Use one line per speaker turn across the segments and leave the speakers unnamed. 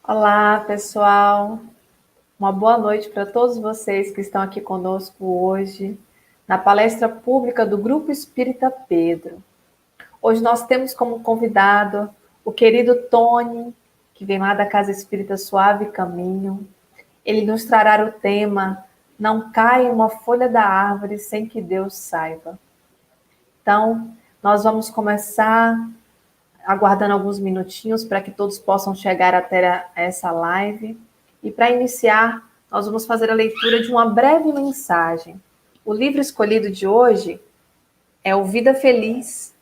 Olá, pessoal. Uma boa noite para todos vocês que estão aqui conosco hoje na palestra pública do Grupo Espírita Pedro. Hoje nós temos como convidado o querido Tony, que vem lá da Casa Espírita Suave Caminho. Ele nos trará o tema Não cai uma folha da árvore sem que Deus saiba. Então, nós vamos começar aguardando alguns minutinhos para que todos possam chegar até essa live. E para iniciar, nós vamos fazer a leitura de uma breve mensagem. O livro escolhido de hoje é o Vida Feliz,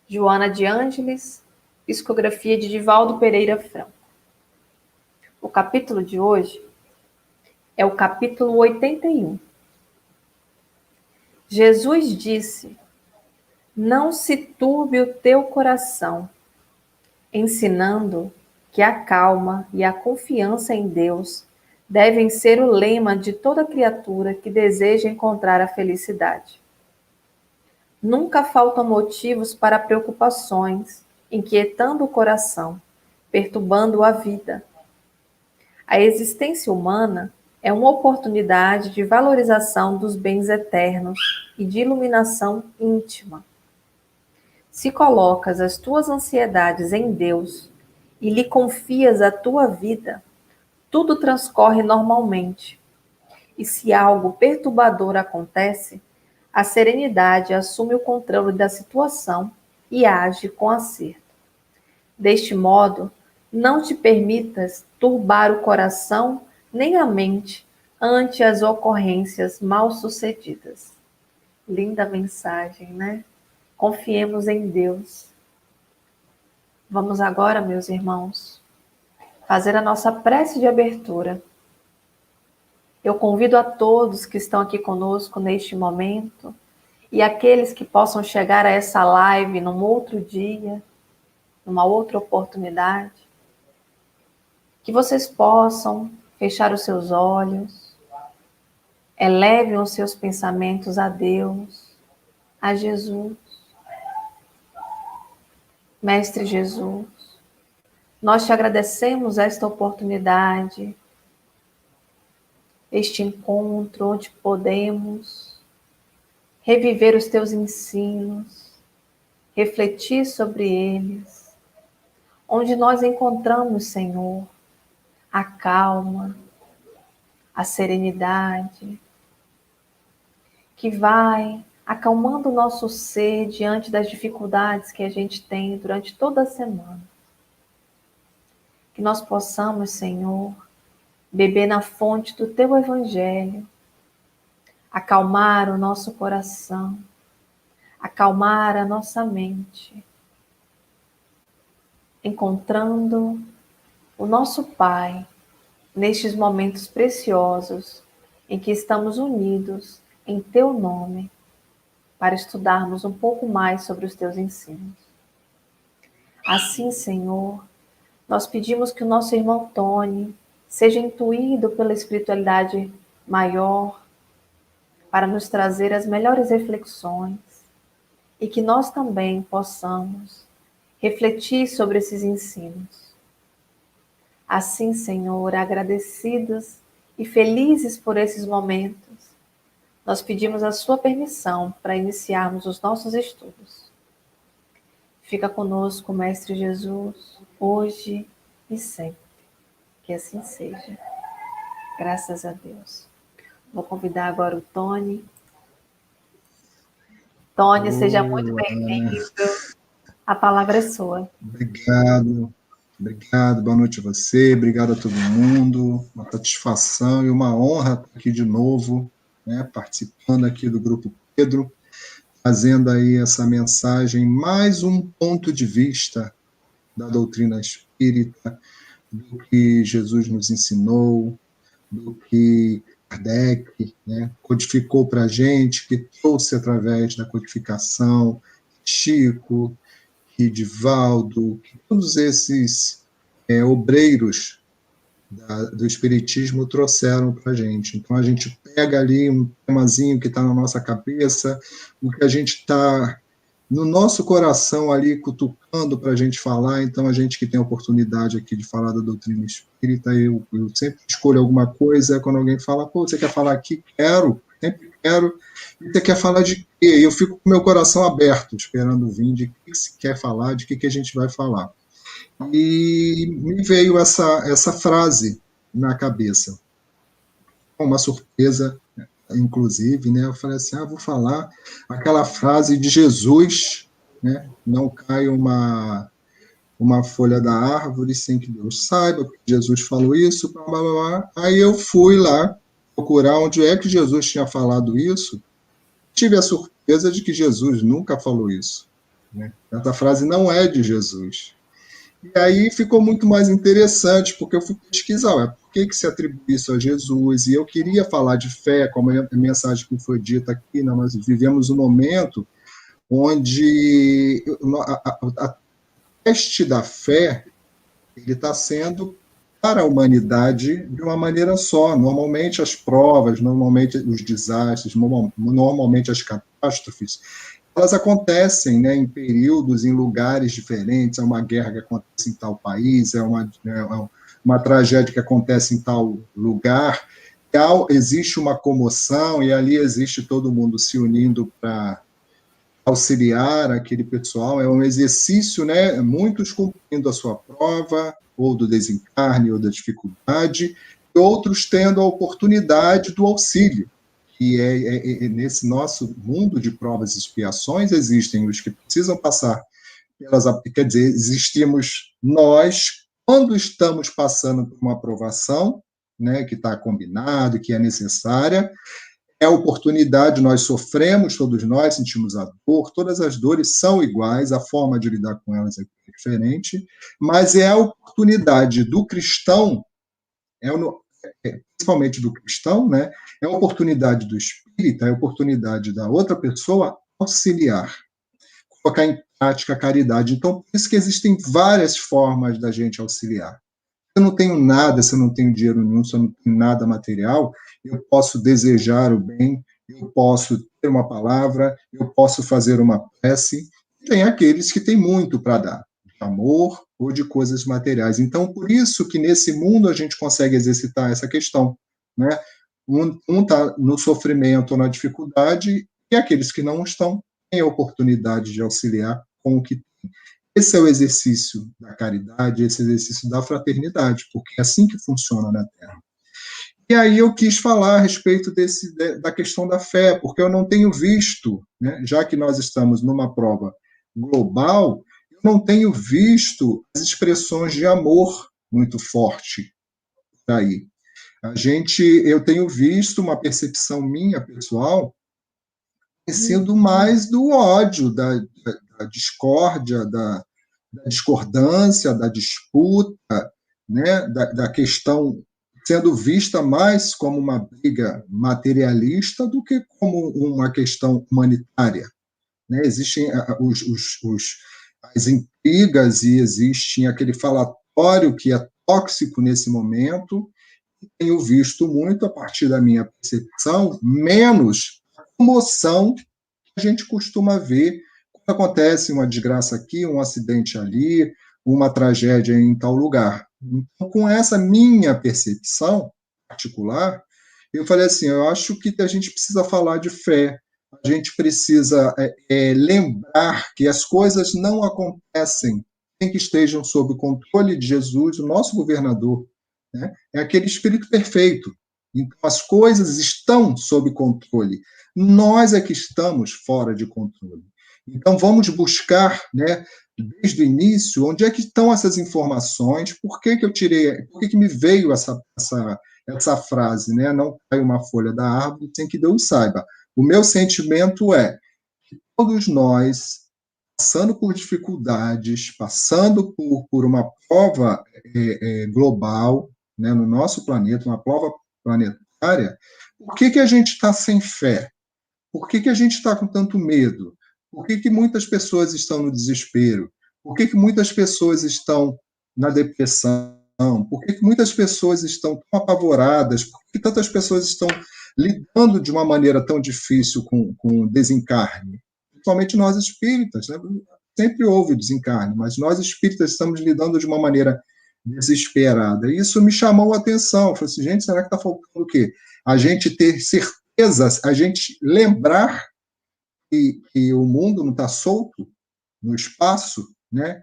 Joana de Ângeles, psicografia de Divaldo Pereira Franco. O capítulo de hoje é o capítulo 81. Jesus disse: Não se turbe o teu coração, ensinando que a calma e a confiança em Deus devem ser o lema de toda criatura que deseja encontrar a felicidade. Nunca faltam motivos para preocupações, inquietando o coração, perturbando a vida. A existência humana é uma oportunidade de valorização dos bens eternos e de iluminação íntima. Se colocas as tuas ansiedades em Deus e lhe confias a tua vida, tudo transcorre normalmente. E se algo perturbador acontece, a serenidade assume o controle da situação e age com acerto. Deste modo, não te permitas turbar o coração nem a mente ante as ocorrências mal-sucedidas. Linda mensagem, né? Confiemos em Deus. Vamos agora, meus irmãos, fazer a nossa prece de abertura. Eu convido a todos que estão aqui conosco neste momento e aqueles que possam chegar a essa live num outro dia, numa outra oportunidade, que vocês possam fechar os seus olhos, elevem os seus pensamentos a Deus, a Jesus. Mestre Jesus, nós te agradecemos esta oportunidade, este encontro onde podemos reviver os teus ensinos, refletir sobre eles, onde nós encontramos, Senhor, a calma, a serenidade, que vai acalmando o nosso ser diante das dificuldades que a gente tem durante toda a semana. Que nós possamos, Senhor, beber na fonte do teu evangelho, acalmar o nosso coração, acalmar a nossa mente, encontrando o nosso Pai nestes momentos preciosos em que estamos unidos em teu nome para estudarmos um pouco mais sobre os teus ensinos. Assim, Senhor, nós pedimos que o nosso irmão Tony seja intuído pela espiritualidade maior para nos trazer as melhores reflexões e que nós também possamos refletir sobre esses ensinos. Assim, Senhor, agradecidos e felizes por esses momentos, nós pedimos a sua permissão para iniciarmos os nossos estudos. Fica conosco, Mestre Jesus, hoje e sempre. Que assim seja. Graças a Deus. Vou convidar agora o Tony. Tony, seja muito bem-vindo. A palavra é sua.
Obrigado, boa noite a você, obrigado a todo mundo, uma satisfação e uma honra estar aqui de novo, né, participando aqui do Grupo Pedro, fazendo aí essa mensagem, mais um ponto de vista da doutrina espírita, do que Jesus nos ensinou, do que Kardec, né, codificou para a gente, que trouxe através da codificação, Chico, Divaldo, que todos esses obreiros do Espiritismo trouxeram para a gente. Então, a gente pega ali um temazinho que está na nossa cabeça, o que a gente está no nosso coração ali, cutucando para a gente falar. Então, a gente que tem a oportunidade aqui de falar da doutrina espírita, eu sempre escolho alguma coisa, quando alguém fala, pô, você quer falar aqui? Quero, sempre quero. E você quer falar de quê? E eu fico com o meu coração aberto, esperando vir de que se quer falar, de que a gente vai falar. E me veio essa frase na cabeça, uma surpresa, inclusive, né? Eu falei assim, vou falar aquela frase de Jesus, né? Não cai uma folha da árvore sem que Deus saiba, porque Jesus falou isso, blá, blá, blá. Aí eu fui lá procurar onde é que Jesus tinha falado isso, tive a surpresa de que Jesus nunca falou isso, né? Essa frase não é de Jesus. E aí ficou muito mais interessante, porque eu fui pesquisar, por que se atribui isso a Jesus? E eu queria falar de fé, como a mensagem que foi dita aqui, né? Nós vivemos um momento onde a teste da fé ele está sendo para a humanidade de uma maneira só. Normalmente as provas, normalmente os desastres, normalmente as catástrofes, elas acontecem, né, em períodos, em lugares diferentes. É uma guerra que acontece em tal país, é uma tragédia que acontece em tal lugar. Existe uma comoção e ali existe todo mundo se unindo para auxiliar aquele pessoal. É um exercício, né, muitos cumprindo a sua prova, ou do desencarne, ou da dificuldade, e outros tendo a oportunidade do auxílio. E nesse nosso mundo de provas e expiações, existem os que precisam passar pelas... Quer dizer, existimos nós, quando estamos passando por uma aprovação, né, que está combinado, que é necessária, é a oportunidade, nós sofremos, todos nós sentimos a dor, todas as dores são iguais, a forma de lidar com elas é diferente, mas é a oportunidade do cristão, principalmente do cristão, né? É a oportunidade do espírita, é a oportunidade da outra pessoa auxiliar, colocar em prática a caridade. Então, por isso que existem várias formas da gente auxiliar. Se eu não tenho nada, se eu não tenho dinheiro nenhum, se eu não tenho nada material, eu posso desejar o bem, eu posso ter uma palavra, eu posso fazer uma prece. Tem aqueles que têm muito para dar, de amor ou de coisas materiais. Então, por isso que nesse mundo a gente consegue exercitar essa questão, né? Um está no sofrimento ou na dificuldade, e aqueles que não estão têm a oportunidade de auxiliar com o que tem. Esse é o exercício da caridade, esse exercício da fraternidade, porque é assim que funciona na Terra. E aí eu quis falar a respeito da questão da fé, porque eu não tenho visto, né, já que nós estamos numa prova global, eu não tenho visto as expressões de amor muito forte aí. Eu tenho visto uma percepção minha, pessoal, sendo mais do ódio, da discórdia, da discordância, da disputa, né, da questão sendo vista mais como uma briga materialista do que como uma questão humanitária. Né? Existem as intrigas e existe aquele falatório que é tóxico nesse momento. Tenho visto muito, a partir da minha percepção, menos a comoção que a gente costuma ver quando acontece uma desgraça aqui, um acidente ali, uma tragédia em tal lugar. Então, com essa minha percepção particular, eu falei assim, eu acho que a gente precisa falar de fé, a gente precisa lembrar que as coisas não acontecem sem que estejam sob o controle de Jesus, o nosso governador, né? É aquele espírito perfeito. Então, as coisas estão sob controle. Nós é que estamos fora de controle. Então, vamos buscar, né, desde o início, onde é que estão essas informações, por que que me veio essa frase, né? Não cai uma folha da árvore sem que Deus saiba. O meu sentimento é que todos nós, passando por dificuldades, passando por uma prova global, né, no nosso planeta, uma prova planetária, por que a gente está sem fé? Por que a gente está com tanto medo? Por que muitas pessoas estão no desespero? Por que muitas pessoas estão na depressão? Por que muitas pessoas estão tão apavoradas? Por que tantas pessoas estão lidando de uma maneira tão difícil com o desencarne? principalmente nós espíritas, né? Sempre houve desencarne, mas nós espíritas estamos lidando de uma maneira desesperada. E isso me chamou a atenção. Eu falei assim, gente, será que está faltando o quê? A gente ter certeza, a gente lembrar que o mundo não está solto no espaço, né?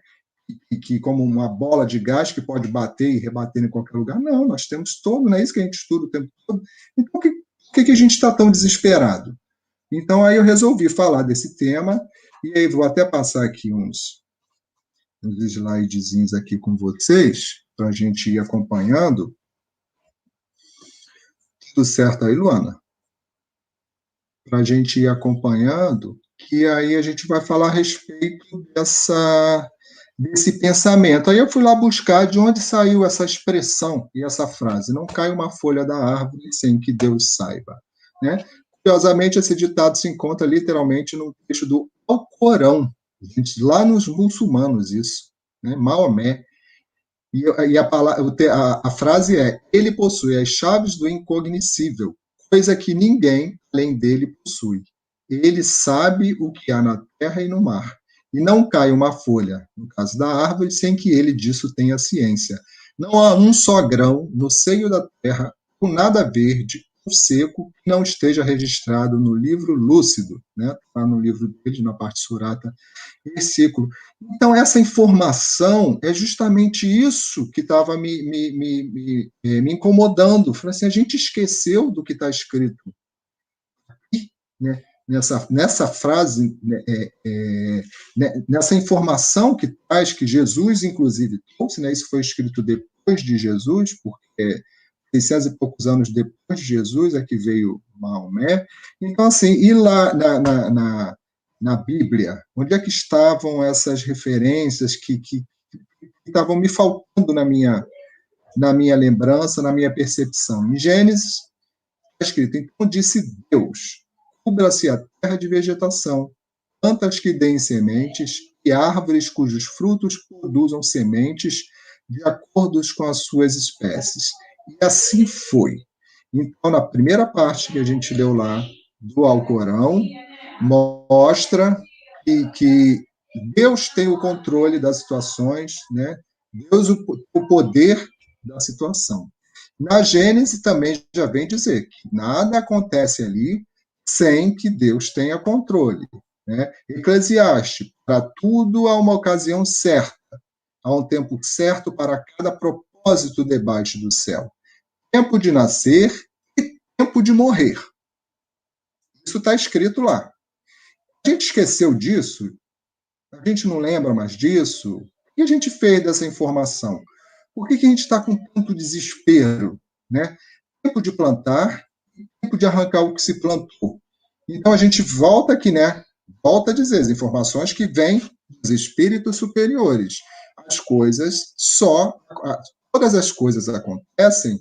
E que como uma bola de gás que pode bater e rebater em qualquer lugar. Não, nós temos todo, não é isso que a gente estuda o tempo todo. Então, por que a gente está tão desesperado? Então, aí eu resolvi falar desse tema, e aí vou até passar aqui uns slidezinhos aqui com vocês, para a gente ir acompanhando. Tudo certo aí, Luana? Para a gente ir acompanhando, que aí a gente vai falar a respeito desse pensamento. Aí eu fui lá buscar de onde saiu essa expressão e essa frase: não cai uma folha da árvore sem que Deus saiba. Né? Curiosamente, esse ditado se encontra literalmente no texto do Alcorão, gente, lá nos muçulmanos, isso, né? Maomé. E a frase é: ele possui as chaves do incognoscível, coisa que ninguém além dele possui. Ele sabe o que há na terra e no mar. E não cai uma folha, no caso da árvore, sem que ele disso tenha ciência. Não há um só grão no seio da terra, com nada verde ou seco, que não esteja registrado no livro lúcido, né? Lá no livro dele, na parte surata, versículo. Então, essa informação é justamente isso que estava me incomodando. Falei assim, a gente esqueceu do que está escrito aqui, né? Nessa frase, nessa informação que traz, que Jesus, inclusive, trouxe, né? Isso foi escrito depois de Jesus, porque 600 e poucos anos depois de Jesus é que veio Maomé. Então, assim, e lá na Bíblia, onde é que estavam essas referências que estavam me faltando na minha lembrança, na minha percepção? Em Gênesis, está escrito: então disse Deus, cubra-se a terra de vegetação, plantas que deem sementes e árvores cujos frutos produzam sementes de acordo com as suas espécies. E assim foi. Então, na primeira parte que a gente leu lá do Alcorão, mostra que Deus tem o controle das situações, né? Deus o poder da situação. Na Gênesis também já vem dizer que nada acontece ali sem que Deus tenha controle. Né? Eclesiastes: para tudo há uma ocasião certa, há um tempo certo para cada propósito debaixo do céu. Tempo de nascer e tempo de morrer. Isso está escrito lá. A gente esqueceu disso? A gente não lembra mais disso? O que a gente fez dessa informação? Por que a gente está com tanto desespero? Né? Tempo de plantar, tempo de arrancar o que se plantou. Então a gente volta aqui, né? Volta a dizer as informações que vêm dos espíritos superiores. As coisas todas as coisas acontecem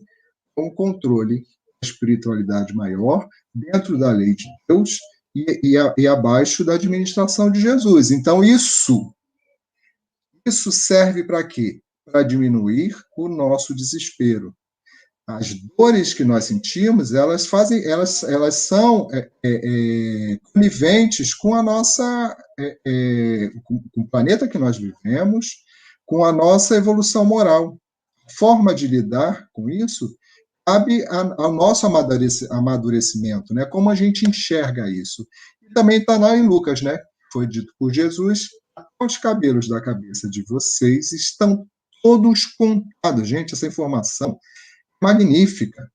com o controle da espiritualidade maior, dentro da lei de Deus e abaixo da administração de Jesus. Então isso serve para quê? Para diminuir o nosso desespero. As dores que nós sentimos, elas são coniventes com a nossa, com o planeta que nós vivemos, com a nossa evolução moral. A forma de lidar com isso cabe ao nosso amadurecimento, né? Como a gente enxerga isso. E também está lá em Lucas, né? Foi dito por Jesus: os cabelos da cabeça de vocês estão todos contados. Gente, essa informação magnífica.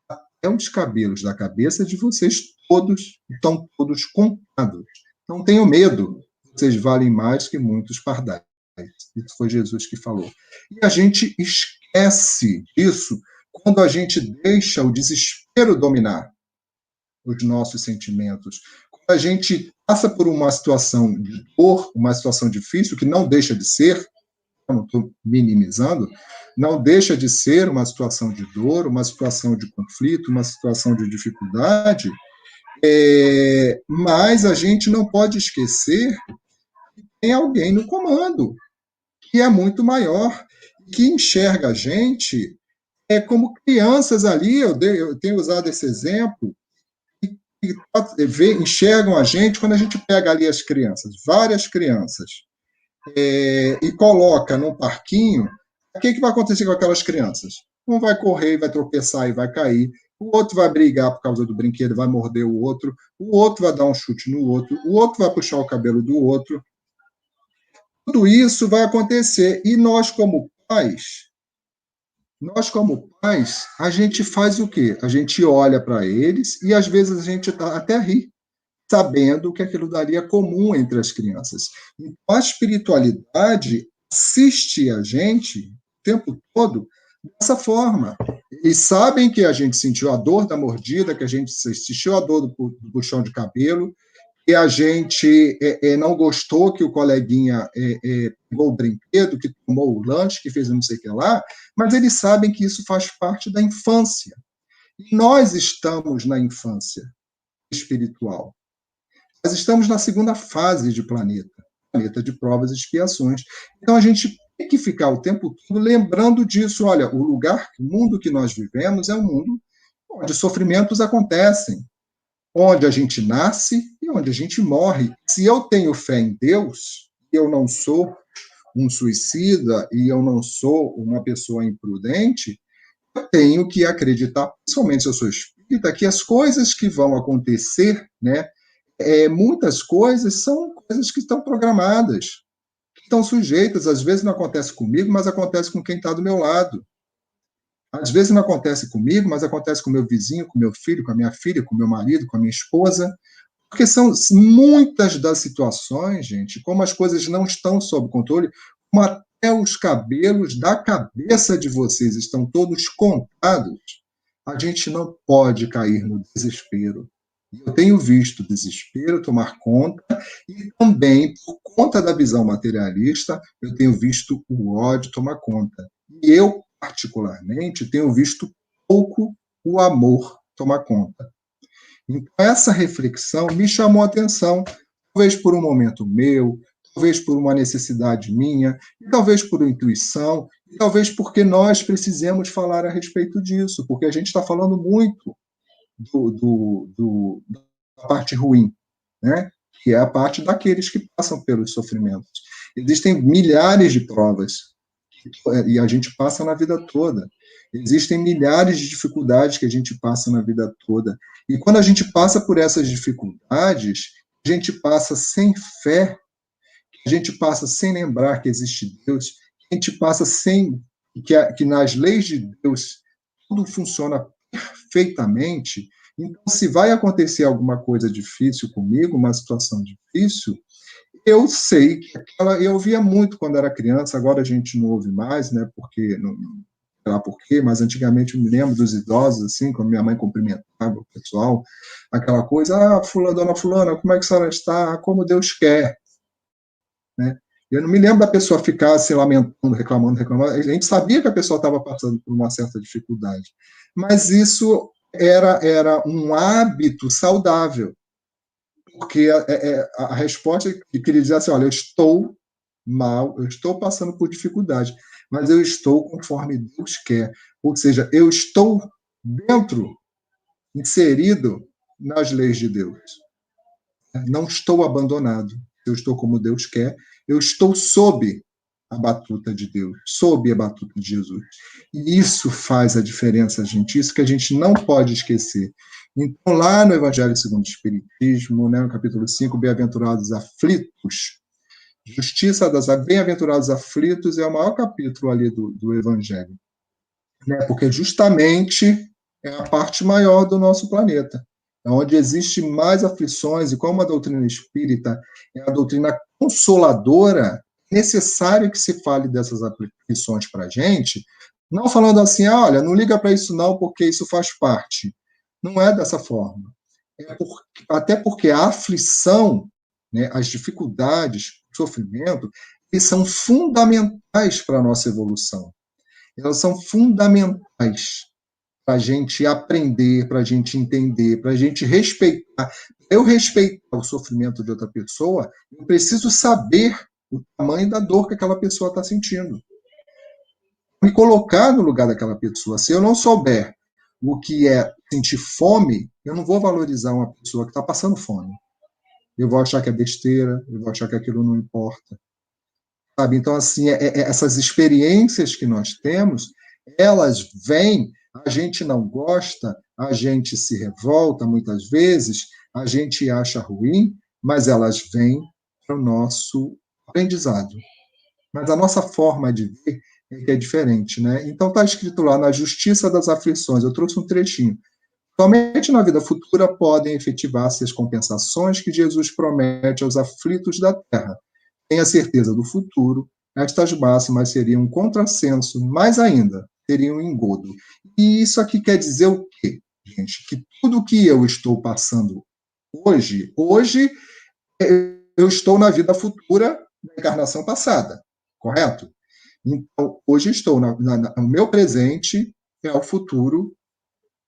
Até os cabelos da cabeça de vocês todos estão todos contados. Não tenham medo, vocês valem mais que muitos pardais. Isso foi Jesus que falou. E a gente esquece isso quando a gente deixa o desespero dominar os nossos sentimentos. Quando a gente passa por uma situação de dor, uma situação difícil, que não deixa de ser, não estou minimizando, não deixa de ser uma situação de dor, uma situação de conflito, uma situação de dificuldade, mas a gente não pode esquecer que tem alguém no comando, que é muito maior, que enxerga a gente como crianças ali. Eu tenho usado esse exemplo, enxergam a gente quando a gente pega ali as crianças, várias crianças, e coloca num parquinho. O que vai acontecer com aquelas crianças? Um vai correr, vai tropeçar e vai cair, o outro vai brigar por causa do brinquedo, vai morder o outro vai dar um chute no outro, o outro vai puxar o cabelo do outro. Tudo isso vai acontecer. E nós como pais, a gente faz o quê? A gente olha para eles e às vezes a gente até ri, sabendo que aquilo dali é comum entre as crianças. Então, a espiritualidade assiste a gente o tempo todo dessa forma. Eles sabem que a gente sentiu a dor da mordida, que a gente sentiu a dor do puxão de cabelo, que a gente não gostou que o coleguinha pegou o brinquedo, que tomou o lanche, que fez não sei o que lá, mas eles sabem que isso faz parte da infância. E nós estamos na infância espiritual. Nós estamos na segunda fase de planeta de provas e expiações. Então, a gente tem que ficar o tempo todo lembrando disso. Olha, o mundo que nós vivemos é um mundo onde sofrimentos acontecem, onde a gente nasce e onde a gente morre. Se eu tenho fé em Deus, eu não sou um suicida e eu não sou uma pessoa imprudente, eu tenho que acreditar, principalmente se eu sou espírita, que as coisas que vão acontecer, né, muitas coisas são coisas que estão programadas, que estão sujeitas. Às vezes não acontece comigo, mas acontece com quem está do meu lado. Às vezes não acontece comigo, mas acontece com o meu vizinho, com o meu filho, com a minha filha, com o meu marido, com a minha esposa. Porque são muitas das situações, gente, como as coisas não estão sob controle, como até os cabelos da cabeça de vocês estão todos contados, a gente não pode cair no desespero. Eu tenho visto o desespero tomar conta e também, por conta da visão materialista, eu tenho visto o ódio tomar conta. E eu, particularmente, tenho visto pouco o amor tomar conta. Então, essa reflexão me chamou a atenção, talvez por um momento meu, talvez por uma necessidade minha, talvez por intuição, e talvez porque nós precisamos falar a respeito disso, porque a gente está falando muito da parte ruim, né? Que é a parte daqueles que passam pelos sofrimentos. Existem milhares de provas, e a gente passa na vida toda. Existem milhares de dificuldades que a gente passa na vida toda. E quando a gente passa por essas dificuldades, a gente passa sem fé, a gente passa sem lembrar que existe Deus, a gente passa sem que nas leis de Deus tudo funciona perfeitamente. Então, se vai acontecer alguma coisa difícil comigo, uma situação difícil, eu sei que eu via muito quando era criança, agora a gente não ouve mais, né? Porque não sei lá por quê, mas antigamente eu me lembro dos idosos, assim, quando minha mãe cumprimentava o pessoal, aquela coisa, dona fulana, como é que a senhora está? Como Deus quer, né? Eu não me lembro da pessoa ficar se lamentando, reclamando. A gente sabia que a pessoa estava passando por uma certa dificuldade, mas isso era um hábito saudável, porque a resposta que queria dizer assim, olha, eu estou mal, eu estou passando por dificuldade, mas eu estou conforme Deus quer, ou seja, eu estou dentro, inserido nas leis de Deus. Não estou abandonado, eu estou como Deus quer, eu estou sob a batuta de Deus, sob a batuta de Jesus. E isso faz a diferença, gente, isso que a gente não pode esquecer. Então, lá no Evangelho segundo o Espiritismo, né, no capítulo 5, Bem-aventurados aflitos, Justiça das Bem-aventurados aflitos é o maior capítulo ali do Evangelho, né, porque justamente é a parte maior do nosso planeta, onde existe mais aflições, e como a doutrina espírita é a doutrina consoladora, é necessário que se fale dessas aflições para a gente, não falando assim, olha, não liga para isso não, porque isso faz parte. Não é dessa forma. Até porque a aflição, né, as dificuldades, o sofrimento, eles são fundamentais para a nossa evolução. Elas são fundamentais para a gente aprender, para a gente entender, para a gente respeitar. Eu respeitar o sofrimento de outra pessoa, eu preciso saber o tamanho da dor que aquela pessoa está sentindo. Me colocar no lugar daquela pessoa. Se eu não souber o que é sentir fome, eu não vou valorizar uma pessoa que está passando fome. Eu vou achar que é besteira, eu vou achar que aquilo não importa. Sabe? Então, assim, essas experiências que nós temos, elas vêm, a gente não gosta, a gente se revolta muitas vezes, a gente acha ruim, mas elas vêm para o nosso aprendizado. Mas a nossa forma de ver é que é diferente, né? Então está escrito lá, na justiça das aflições, eu trouxe um trechinho. Somente na vida futura podem efetivar-se as compensações que Jesus promete aos aflitos da terra. Tenha certeza do futuro, estas máximas seriam um contrassenso, mais ainda, seriam um engodo. E isso aqui quer dizer o quê, gente? Que tudo que eu estou passando hoje eu estou na vida futura da encarnação passada, correto? Então, hoje estou o meu presente é o futuro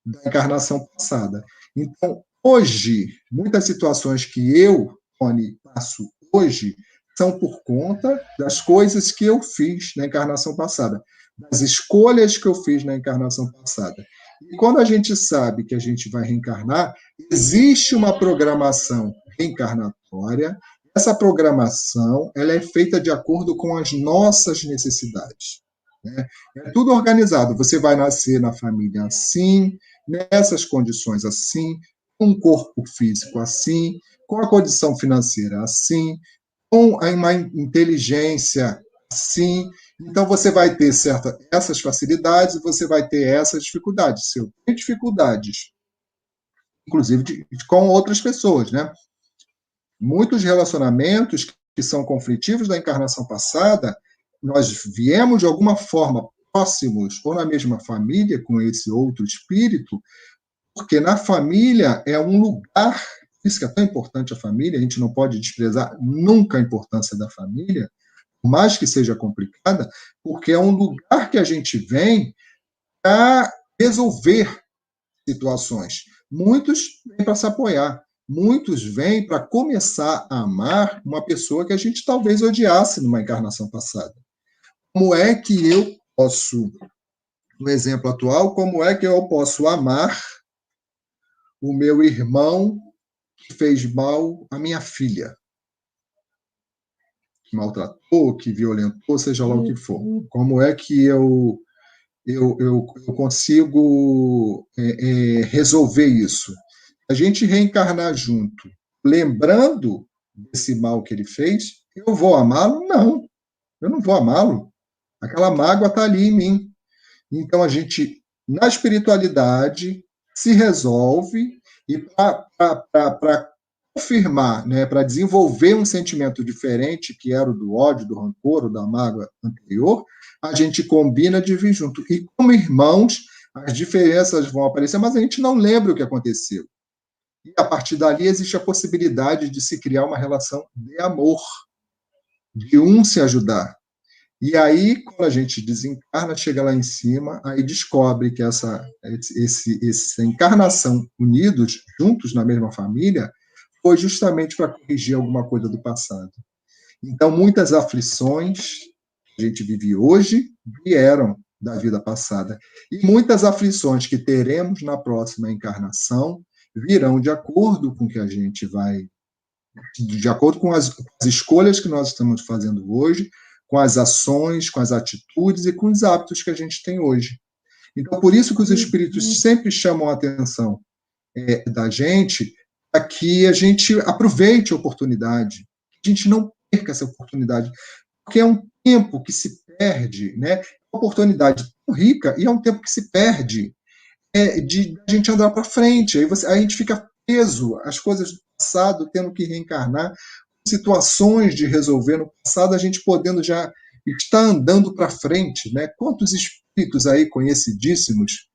da encarnação passada. Então, hoje, muitas situações que eu, Tony, passo hoje, são por conta das coisas que eu fiz na encarnação passada, das escolhas que eu fiz na encarnação passada. E quando a gente sabe que a gente vai reencarnar, existe uma programação reencarnatória. Essa programação ela é feita de acordo com as nossas necessidades. Né? É tudo organizado. Você vai nascer na família assim, nessas condições assim, com um corpo físico assim, com a condição financeira assim, com uma inteligência assim. Então, você vai ter essas facilidades e você vai ter essas dificuldades. Se eu tenho dificuldades, inclusive com outras pessoas, né? Muitos relacionamentos que são conflitivos da encarnação passada, nós viemos de alguma forma próximos ou na mesma família com esse outro espírito, porque na família é um lugar, por isso que é tão importante a família, a gente não pode desprezar nunca a importância da família, por mais que seja complicada, porque é um lugar que a gente vem para resolver situações. Muitos vêm para se apoiar, muitos vêm para começar a amar uma pessoa que a gente talvez odiasse numa encarnação passada. Como é que eu posso, no exemplo atual, como é que eu posso amar o meu irmão que fez mal à minha filha, que maltratou, que violentou, seja lá o que for? Como é que eu consigo resolver isso? A gente reencarnar junto, lembrando desse mal que ele fez, eu vou amá-lo? Não, eu não vou amá-lo. Aquela mágoa está ali em mim. Então a gente, na espiritualidade, se resolve e para confirmar, né, para desenvolver um sentimento diferente, que era o do ódio, do rancor, ou da mágoa anterior, a gente combina de vir junto. E como irmãos, as diferenças vão aparecer, mas a gente não lembra o que aconteceu. E a partir dali existe a possibilidade de se criar uma relação de amor, de um se ajudar. E aí, quando a gente desencarna, chega lá em cima, aí descobre que essa encarnação unidos, juntos na mesma família, foi justamente para corrigir alguma coisa do passado. Então, muitas aflições que a gente vive hoje vieram da vida passada. E muitas aflições que teremos na próxima encarnação virão de acordo com que a gente vai, de acordo com as escolhas que nós estamos fazendo hoje, com as ações, com as atitudes e com os hábitos que a gente tem hoje. Então, por isso que os espíritos sempre chamam a atenção da gente para que a gente aproveite a oportunidade, que a gente não perca essa oportunidade, porque é um tempo que se perde, né? Uma oportunidade tão rica e é um tempo que se perde de a gente andar para frente. Aí a gente fica preso às coisas do passado, tendo que reencarnar, situações de resolver no passado, a gente podendo já estar andando para frente, né? Quantos espíritos aí conhecidíssimos,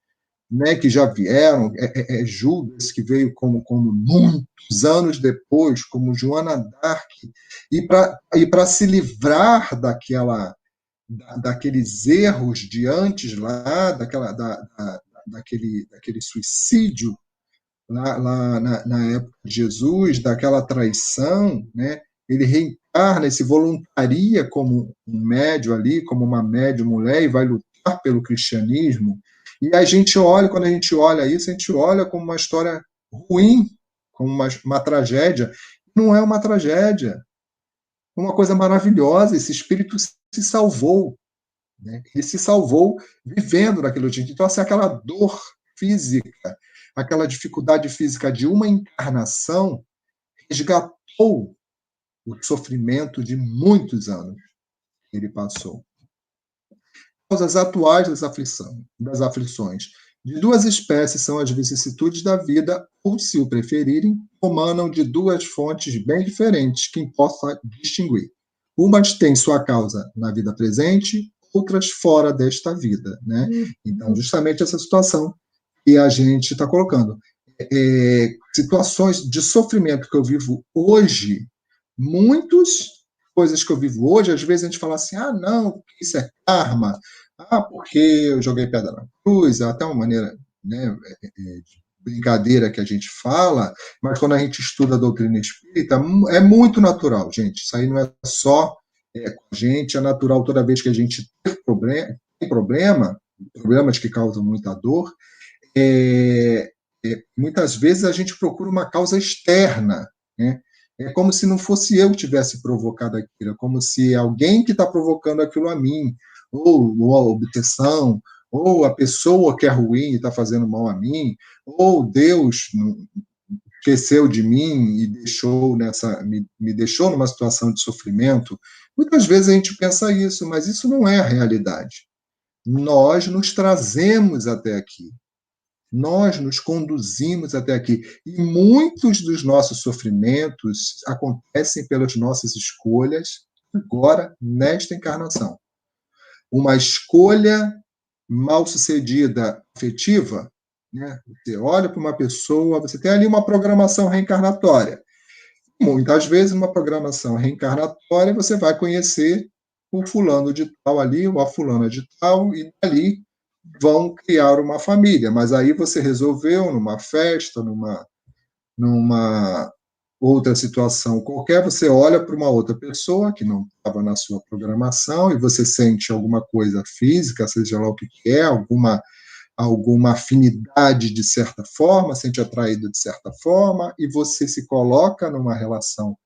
né, que já vieram, Judas, que veio como muitos anos depois, como Joana d'Arc, e para se livrar daqueles erros de antes lá, daquele suicídio lá na época de Jesus, daquela traição, né? Ele reencarna e se voluntaria como um médium ali, como uma médium mulher, e vai lutar pelo cristianismo. E a gente olha, quando a gente olha isso, a gente olha como uma história ruim, como uma tragédia. Não é uma tragédia, é uma coisa maravilhosa. Esse espírito se salvou, né? Ele se salvou vivendo naquele dia. Então, assim, aquela dor física, aquela dificuldade física de uma encarnação, resgatou o sofrimento de muitos anos que ele passou. Causas atuais das aflições de duas espécies são as vicissitudes da vida, ou, se o preferirem, emanam de duas fontes bem diferentes, que importa distinguir. Umas têm sua causa na vida presente, outras fora desta vida, né? Então, justamente essa situação que a gente está colocando. Situações de sofrimento que eu vivo hoje, muitas coisas que eu vivo hoje, às vezes a gente fala assim, não, isso é karma, porque eu joguei pedra na cruz, é até uma maneira, né, de brincadeira que a gente fala, mas quando a gente estuda a doutrina espírita, é muito natural, gente, isso aí não é só com a gente, é natural toda vez que a gente tem problemas que causam muita dor, muitas vezes a gente procura uma causa externa, né? É como se não fosse eu que tivesse provocado aquilo, é como se alguém que está provocando aquilo a mim, ou a obsessão, ou a pessoa que é ruim e está fazendo mal a mim, ou Deus esqueceu de mim e me deixou numa situação de sofrimento. Muitas vezes a gente pensa isso, mas isso não é a realidade. Nós nos trazemos até aqui. Nós nos conduzimos até aqui. E muitos dos nossos sofrimentos acontecem pelas nossas escolhas agora, nesta encarnação. Uma escolha mal sucedida afetiva, né? Você olha para uma pessoa, você tem ali uma programação reencarnatória. Muitas vezes, uma programação reencarnatória, você vai conhecer o fulano de tal ali, ou a fulana de tal, e dali vão criar uma família. Mas aí você resolveu, numa festa, numa outra situação qualquer, você olha para uma outra pessoa que não estava na sua programação e você sente alguma coisa física, seja lá o que é, alguma afinidade de certa forma, sente atraído de certa forma, e você se coloca numa relação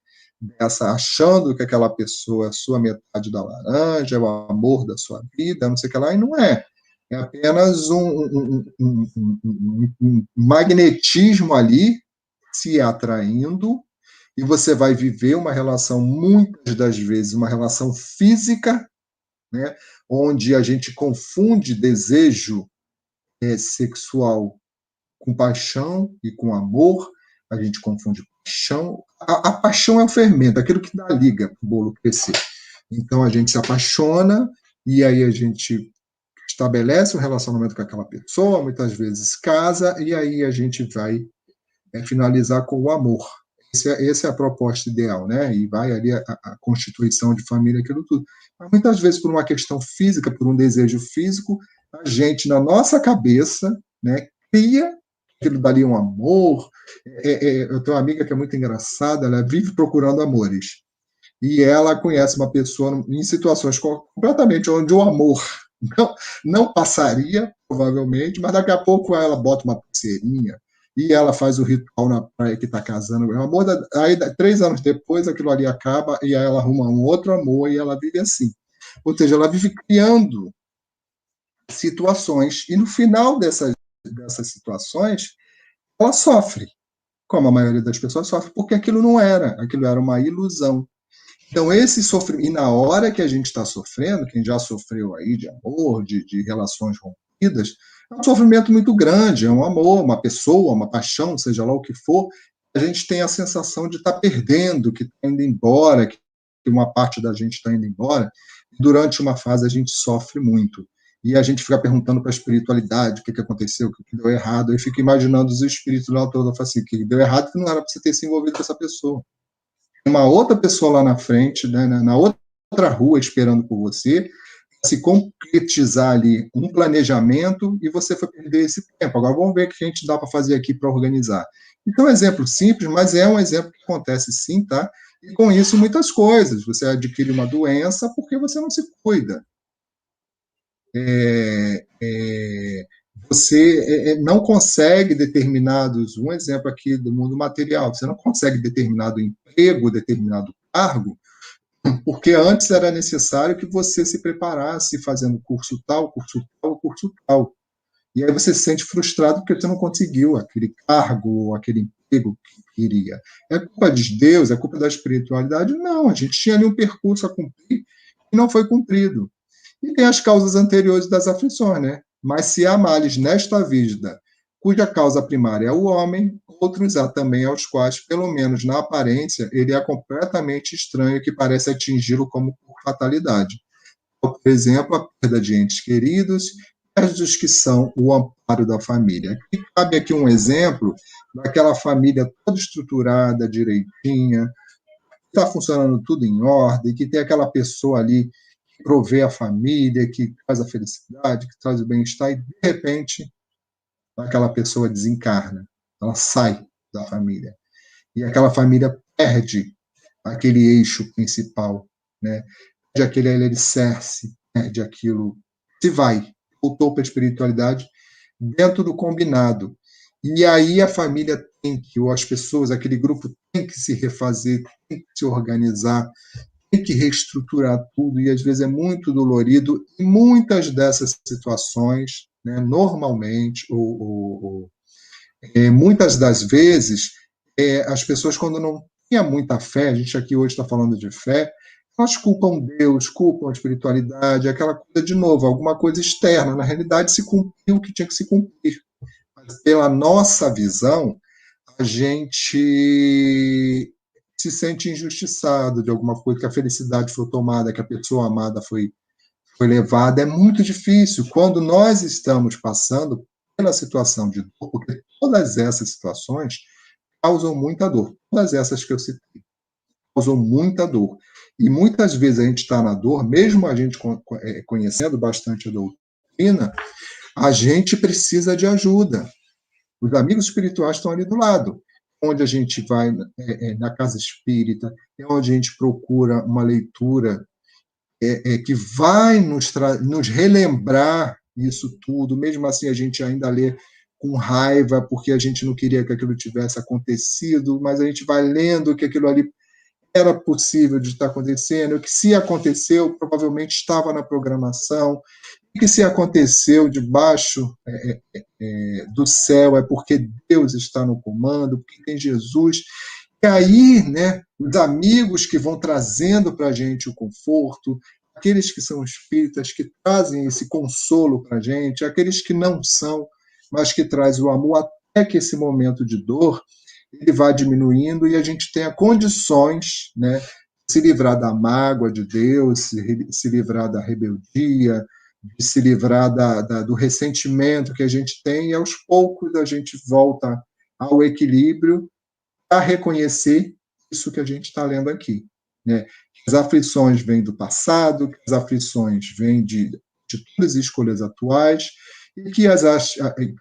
dessa, achando que aquela pessoa é a sua metade da laranja, é o amor da sua vida, não sei o que lá, e não é. É apenas um magnetismo ali se atraindo, e você vai viver uma relação, muitas das vezes, uma relação física, né, onde a gente confunde desejo sexual com paixão e com amor, a gente confunde paixão. A paixão é o fermento, aquilo que dá liga para o bolo crescer. Então a gente se apaixona e aí a gente estabelece um relacionamento com aquela pessoa, muitas vezes casa, e aí a gente vai finalizar com o amor. Essa é a proposta ideal, né? E vai ali a constituição de família, aquilo tudo. Mas muitas vezes, por uma questão física, por um desejo físico, a gente, na nossa cabeça, né, cria aquilo dali um amor. Eu tenho uma amiga que é muito engraçada, ela vive procurando amores. E ela conhece uma pessoa em situações completamente onde o amor não, não passaria, provavelmente, mas daqui a pouco ela bota uma pulseirinha e ela faz o ritual na praia que está casando. O amor aí, 3 anos depois, aquilo ali acaba e aí ela arruma um outro amor e ela vive assim. Ou seja, ela vive criando situações e no final dessas situações, ela sofre, como a maioria das pessoas sofre, porque aquilo era uma ilusão. Então, esse sofrimento, e na hora que a gente está sofrendo, quem já sofreu aí de amor, de relações rompidas, é um sofrimento muito grande, é um amor, uma pessoa, uma paixão, seja lá o que for, a gente tem a sensação de estar perdendo, que está indo embora, que uma parte da gente está indo embora. Durante uma fase a gente sofre muito. E a gente fica perguntando para a espiritualidade o que aconteceu, o que deu errado, e fica imaginando os espíritos lá todos, assim, o que deu errado que não era para você ter se envolvido com essa pessoa, uma outra pessoa lá na frente, né, na outra rua esperando por você, se concretizar ali um planejamento e você foi perder esse tempo. Agora vamos ver o que a gente dá para fazer aqui para organizar. Então é um exemplo simples, mas é um exemplo que acontece sim, tá? E com isso muitas coisas. Você adquire uma doença porque você não se cuida. Você não consegue determinados, um exemplo aqui do mundo material, você não consegue determinado emprego, determinado cargo, porque antes era necessário que você se preparasse fazendo curso tal, curso tal, curso tal. E aí você se sente frustrado porque você não conseguiu aquele cargo, aquele emprego que queria. É culpa de Deus? É culpa da espiritualidade? Não, a gente tinha ali um percurso a cumprir e não foi cumprido. E tem as causas anteriores das aflições, né? Mas se há males nesta vida, cuja causa primária é o homem, outros há também aos quais, pelo menos na aparência, ele é completamente estranho que parece atingi-lo como por fatalidade. Por exemplo, a perda de entes queridos, dos que são o amparo da família. E cabe aqui um exemplo daquela família toda estruturada, direitinha, está funcionando tudo em ordem, que tem aquela pessoa ali que provê a família, que traz a felicidade, que traz o bem-estar, e de repente aquela pessoa desencarna, ela sai da família. E aquela família perde aquele eixo principal, né? Perde aquele alicerce, perde aquilo, se vai, voltou para a espiritualidade dentro do combinado. E aí a família tem que, ou as pessoas, aquele grupo tem que se refazer, tem que se organizar, tem que reestruturar tudo, e às vezes é muito dolorido, e muitas dessas situações, né, normalmente, muitas das vezes, as pessoas, quando não têm muita fé, a gente aqui hoje está falando de fé, elas culpam Deus, culpam a espiritualidade, aquela coisa, de novo, alguma coisa externa. Na realidade, se cumpriu o que tinha que se cumprir. Mas, pela nossa visão, a gente se sente injustiçado de alguma coisa, que a felicidade foi tomada, que a pessoa amada foi levada. É muito difícil quando nós estamos passando pela situação de dor, porque todas essas situações causam muita dor. Todas essas que eu citei causam muita dor. E muitas vezes a gente está na dor, mesmo a gente conhecendo bastante a doutrina, a gente precisa de ajuda. Os amigos espirituais estão ali do lado, onde a gente vai na casa espírita, é onde a gente procura uma leitura que vai nos relembrar isso tudo, mesmo assim a gente ainda lê com raiva, porque a gente não queria que aquilo tivesse acontecido, mas a gente vai lendo que aquilo ali era possível de estar acontecendo, que se aconteceu, provavelmente estava na programação, e que se aconteceu debaixo do céu é porque Deus está no comando, porque tem Jesus. E aí, né, os amigos que vão trazendo para a gente o conforto, aqueles que são espíritas que trazem esse consolo para a gente, aqueles que não são, mas que trazem o amor, até que esse momento de dor ele vai diminuindo e a gente tenha condições, né, de se livrar da mágoa de Deus, se livrar da rebeldia, de se livrar do ressentimento que a gente tem, e aos poucos a gente volta ao equilíbrio a reconhecer isso que a gente está lendo aqui, né? As aflições vêm do passado, as aflições vêm de todas as escolhas atuais, e que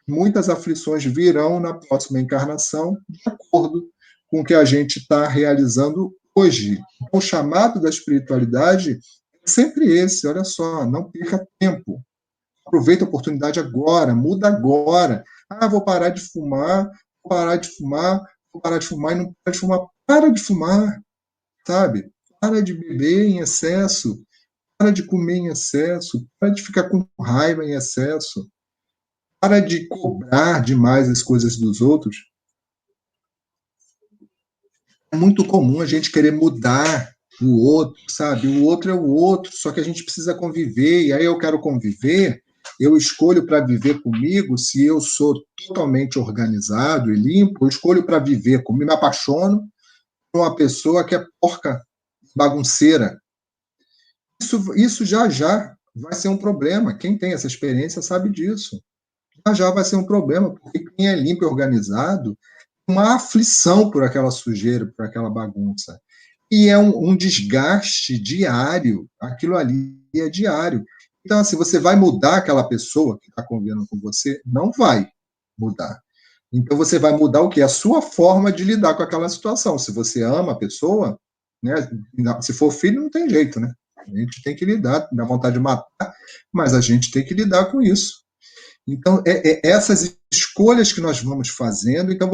muitas aflições virão na próxima encarnação, de acordo com o que a gente está realizando hoje. Então, o chamado da espiritualidade é sempre esse: olha só, não perca tempo, aproveita a oportunidade agora, muda agora. Ah, vou parar de fumar, vou parar de fumar, vou parar de fumar e não para de fumar. Para de fumar, sabe? Para de beber em excesso, para de comer em excesso, para de ficar com raiva em excesso, para de cobrar demais as coisas dos outros. É muito comum a gente querer mudar o outro, sabe? O outro é o outro, só que a gente precisa conviver, e aí eu quero conviver, eu escolho para viver comigo, se eu sou totalmente organizado e limpo, eu escolho para viver comigo, me apaixono por uma pessoa que é porca, bagunceira. Isso já já vai ser um problema. Quem tem essa experiência sabe disso. Já já vai ser um problema, porque quem é limpo e organizado, uma aflição por aquela sujeira, por aquela bagunça. E é um desgaste diário, aquilo ali é diário. Então, assim, você vai mudar aquela pessoa que está convivendo com você? Não vai mudar. Então, você vai mudar o quê? A sua forma de lidar com aquela situação. Se você ama a pessoa, né? Se for filho, não tem jeito, né? A gente tem que lidar, dá vontade de matar, mas a gente tem que lidar com isso. Então, essas escolhas que nós vamos fazendo. Então,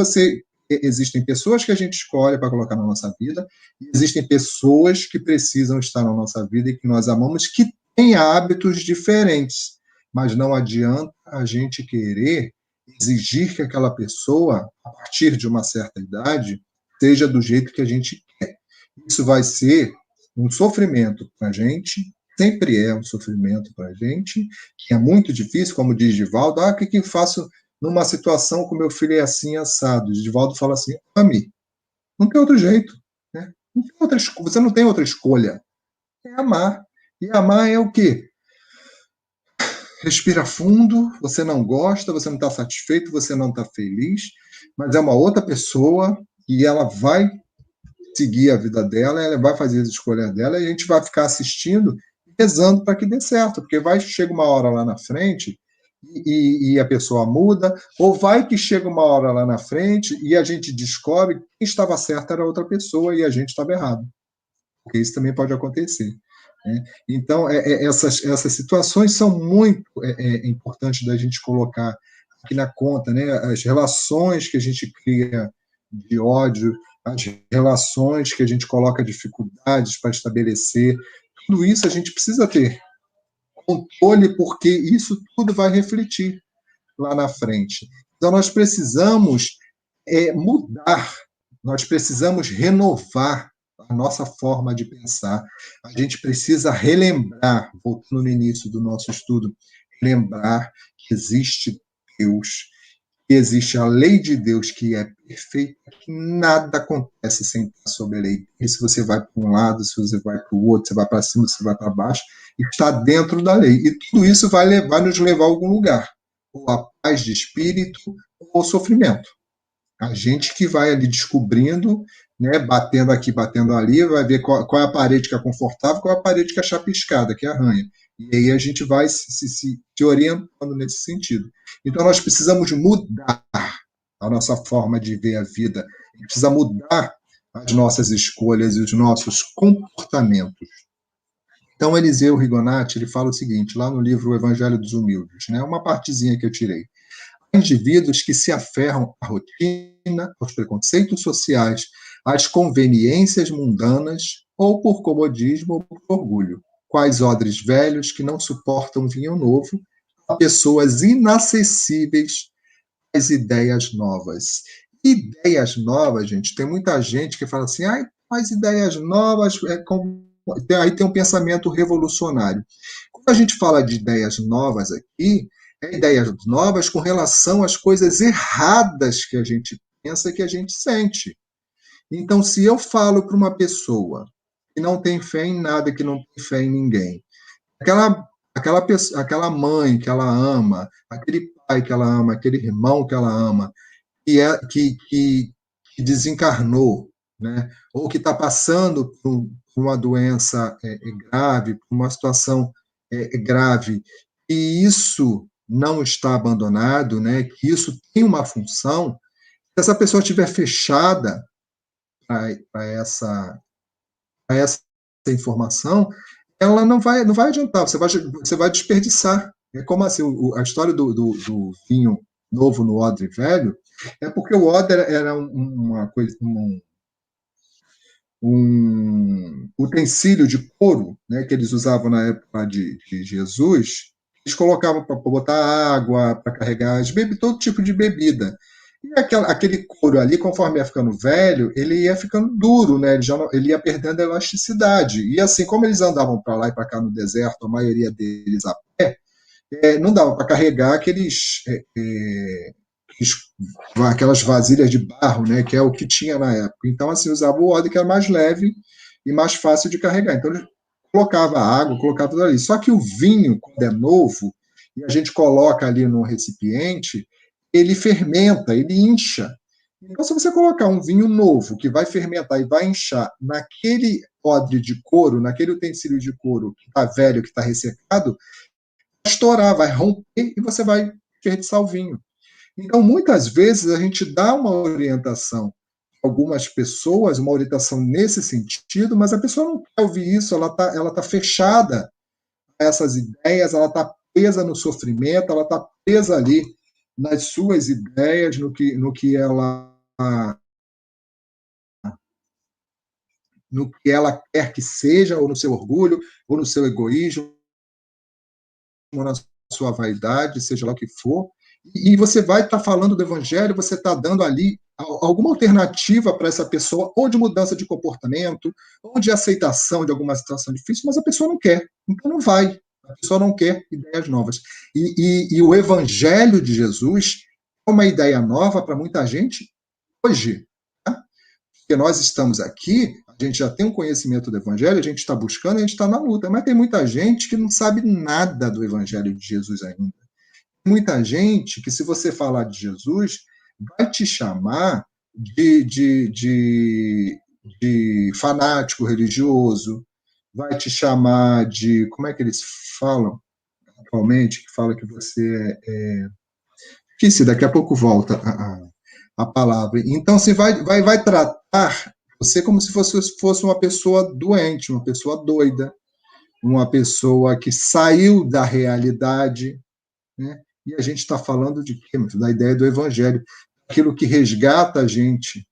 existem pessoas que a gente escolhe para colocar na nossa vida, e existem pessoas que precisam estar na nossa vida e que nós amamos, que têm hábitos diferentes. Mas não adianta a gente querer exigir que aquela pessoa, a partir de uma certa idade, seja do jeito que a gente quer. Isso vai ser um sofrimento para a gente, sempre é um sofrimento para a gente, que é muito difícil, como diz Divaldo, o que eu faço numa situação que meu filho é assim, assado? Divaldo fala assim, ame, não tem outro jeito, né? Não tem você não tem outra escolha, é amar. E amar é o quê? Respira fundo, você não gosta, você não está satisfeito, você não está feliz, mas é uma outra pessoa e ela vai seguir a vida dela, ela vai fazer as escolhas dela e a gente vai ficar assistindo, rezando para que dê certo, porque chega uma hora lá na frente e a pessoa muda, ou vai que chega uma hora lá na frente e a gente descobre que quem estava certo era outra pessoa e a gente estava errado, porque isso também pode acontecer. Né? Então, essas situações são muito importantes da gente colocar aqui na conta, né? As relações que a gente cria de ódio, as relações que a gente coloca dificuldades para estabelecer, tudo isso a gente precisa ter controle, porque isso tudo vai refletir lá na frente. Então, nós precisamos mudar, nós precisamos renovar a nossa forma de pensar. A gente precisa relembrar, voltando no início do nosso estudo, lembrar que existe Deus, que existe a lei de Deus que é perfeita, que nada acontece sem estar sob a lei. E se você vai para um lado, se você vai para o outro, você vai para cima, você vai para baixo, está dentro da lei. E tudo isso vai nos levar a algum lugar, ou a paz de espírito, ou sofrimento. A gente que vai ali descobrindo, né, batendo aqui, batendo ali, vai ver qual é a parede que é confortável, qual é a parede que é chapiscada, que arranha. E aí a gente vai se orientando nesse sentido. Então nós precisamos mudar a nossa forma de ver a vida, a gente precisa mudar as nossas escolhas e os nossos comportamentos. Então Eliseu Rigonati, ele fala o seguinte, lá no livro O Evangelho dos Humildes, né, uma partezinha que eu tirei. Indivíduos que se aferram à rotina, aos preconceitos sociais, às conveniências mundanas, ou por comodismo ou por orgulho, quais odres velhos que não suportam vinho novo, a pessoas inacessíveis às ideias novas. Ideias novas, gente, tem muita gente que fala assim, as ideias novas, aí tem um pensamento revolucionário. Quando a gente fala de ideias novas aqui, ideias novas com relação às coisas erradas que a gente pensa, que a gente sente. Então, se eu falo para uma pessoa que não tem fé em nada, que não tem fé em ninguém, aquela mãe que ela ama, aquele pai que ela ama, aquele irmão que ela ama, que desencarnou, né? Ou que está passando por uma doença grave, por uma situação grave, e isso não está abandonado, né? Que isso tem uma função. Se essa pessoa estiver fechada para essa informação, ela não vai adiantar, você vai desperdiçar. É como assim, a história do vinho novo no odre velho, é porque o odre era uma coisa, um utensílio de couro, né, que eles usavam na época de Jesus. Eles colocavam para botar água, para carregar, todo tipo de bebida. E aquele couro ali, conforme ia ficando velho, ele ia ficando duro, né? Ele ia perdendo a elasticidade. E assim, como eles andavam para lá e para cá no deserto, a maioria deles a pé, não dava para carregar aquelas vasilhas de barro, né, que é o que tinha na época. Então, assim, usava o odre que era mais leve e mais fácil de carregar. Então, ele colocava água, colocava tudo ali. Só que o vinho, quando é novo, e a gente coloca ali no recipiente, ele fermenta, ele incha. Então, se você colocar um vinho novo, que vai fermentar e vai inchar, naquele odre de couro, naquele utensílio de couro que está velho, que está ressecado, vai estourar, vai romper e você vai desperdiçar o vinho. Então, muitas vezes, a gente dá uma orientação a algumas pessoas, uma orientação nesse sentido, mas a pessoa não quer ouvir isso, ela tá fechada a essas ideias, ela está presa no sofrimento, ela está presa ali nas suas ideias, no que ela quer que seja, ou no seu orgulho, ou no seu egoísmo, ou na sua vaidade, seja lá o que for, e você vai estar falando do evangelho, você está dando ali alguma alternativa para essa pessoa, ou de mudança de comportamento, ou de aceitação de alguma situação difícil, mas a pessoa não quer, então não vai. A pessoa não quer ideias novas. E o evangelho de Jesus é uma ideia nova para muita gente hoje. Tá? Porque nós estamos aqui, a gente já tem um conhecimento do evangelho, a gente está buscando, a gente está na luta, mas tem muita gente que não sabe nada do evangelho de Jesus ainda. Muita gente que, se você falar de Jesus, vai te chamar de fanático religioso, vai te chamar de. Como é que eles falam atualmente? Que fala que você é. Esqueci, daqui a pouco volta a palavra. Então, você vai tratar você como se fosse uma pessoa doente, uma pessoa doida, uma pessoa que saiu da realidade, né? E a gente está falando de quê? Da ideia do evangelho, aquilo que resgata a gente,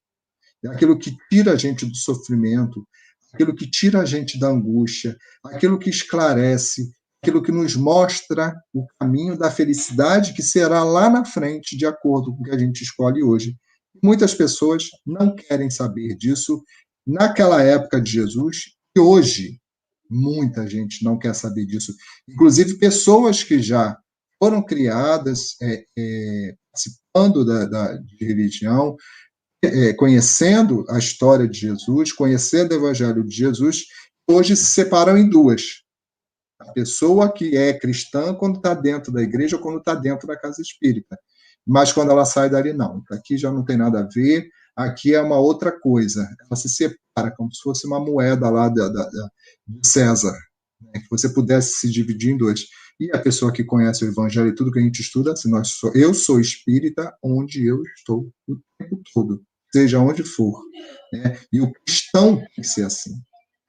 aquilo que tira a gente do sofrimento, aquilo que tira a gente da angústia, aquilo que esclarece, aquilo que nos mostra o caminho da felicidade que será lá na frente, de acordo com o que a gente escolhe hoje. Muitas pessoas não querem saber disso naquela época de Jesus, e hoje muita gente não quer saber disso. Inclusive, pessoas que já foram criadas participando de religião, conhecendo a história de Jesus, conhecendo o Evangelho de Jesus, hoje se separam em duas. A pessoa que é cristã quando está dentro da igreja ou quando está dentro da casa espírita. Mas quando ela sai dali, não. Aqui já não tem nada a ver, aqui é uma outra coisa. Ela se separa, como se fosse uma moeda lá de César, né? Que você pudesse se dividir em dois. E a pessoa que conhece o Evangelho e tudo que a gente estuda, assim, eu sou espírita onde eu estou o tempo todo, seja onde for. Né? E o cristão tem que ser assim.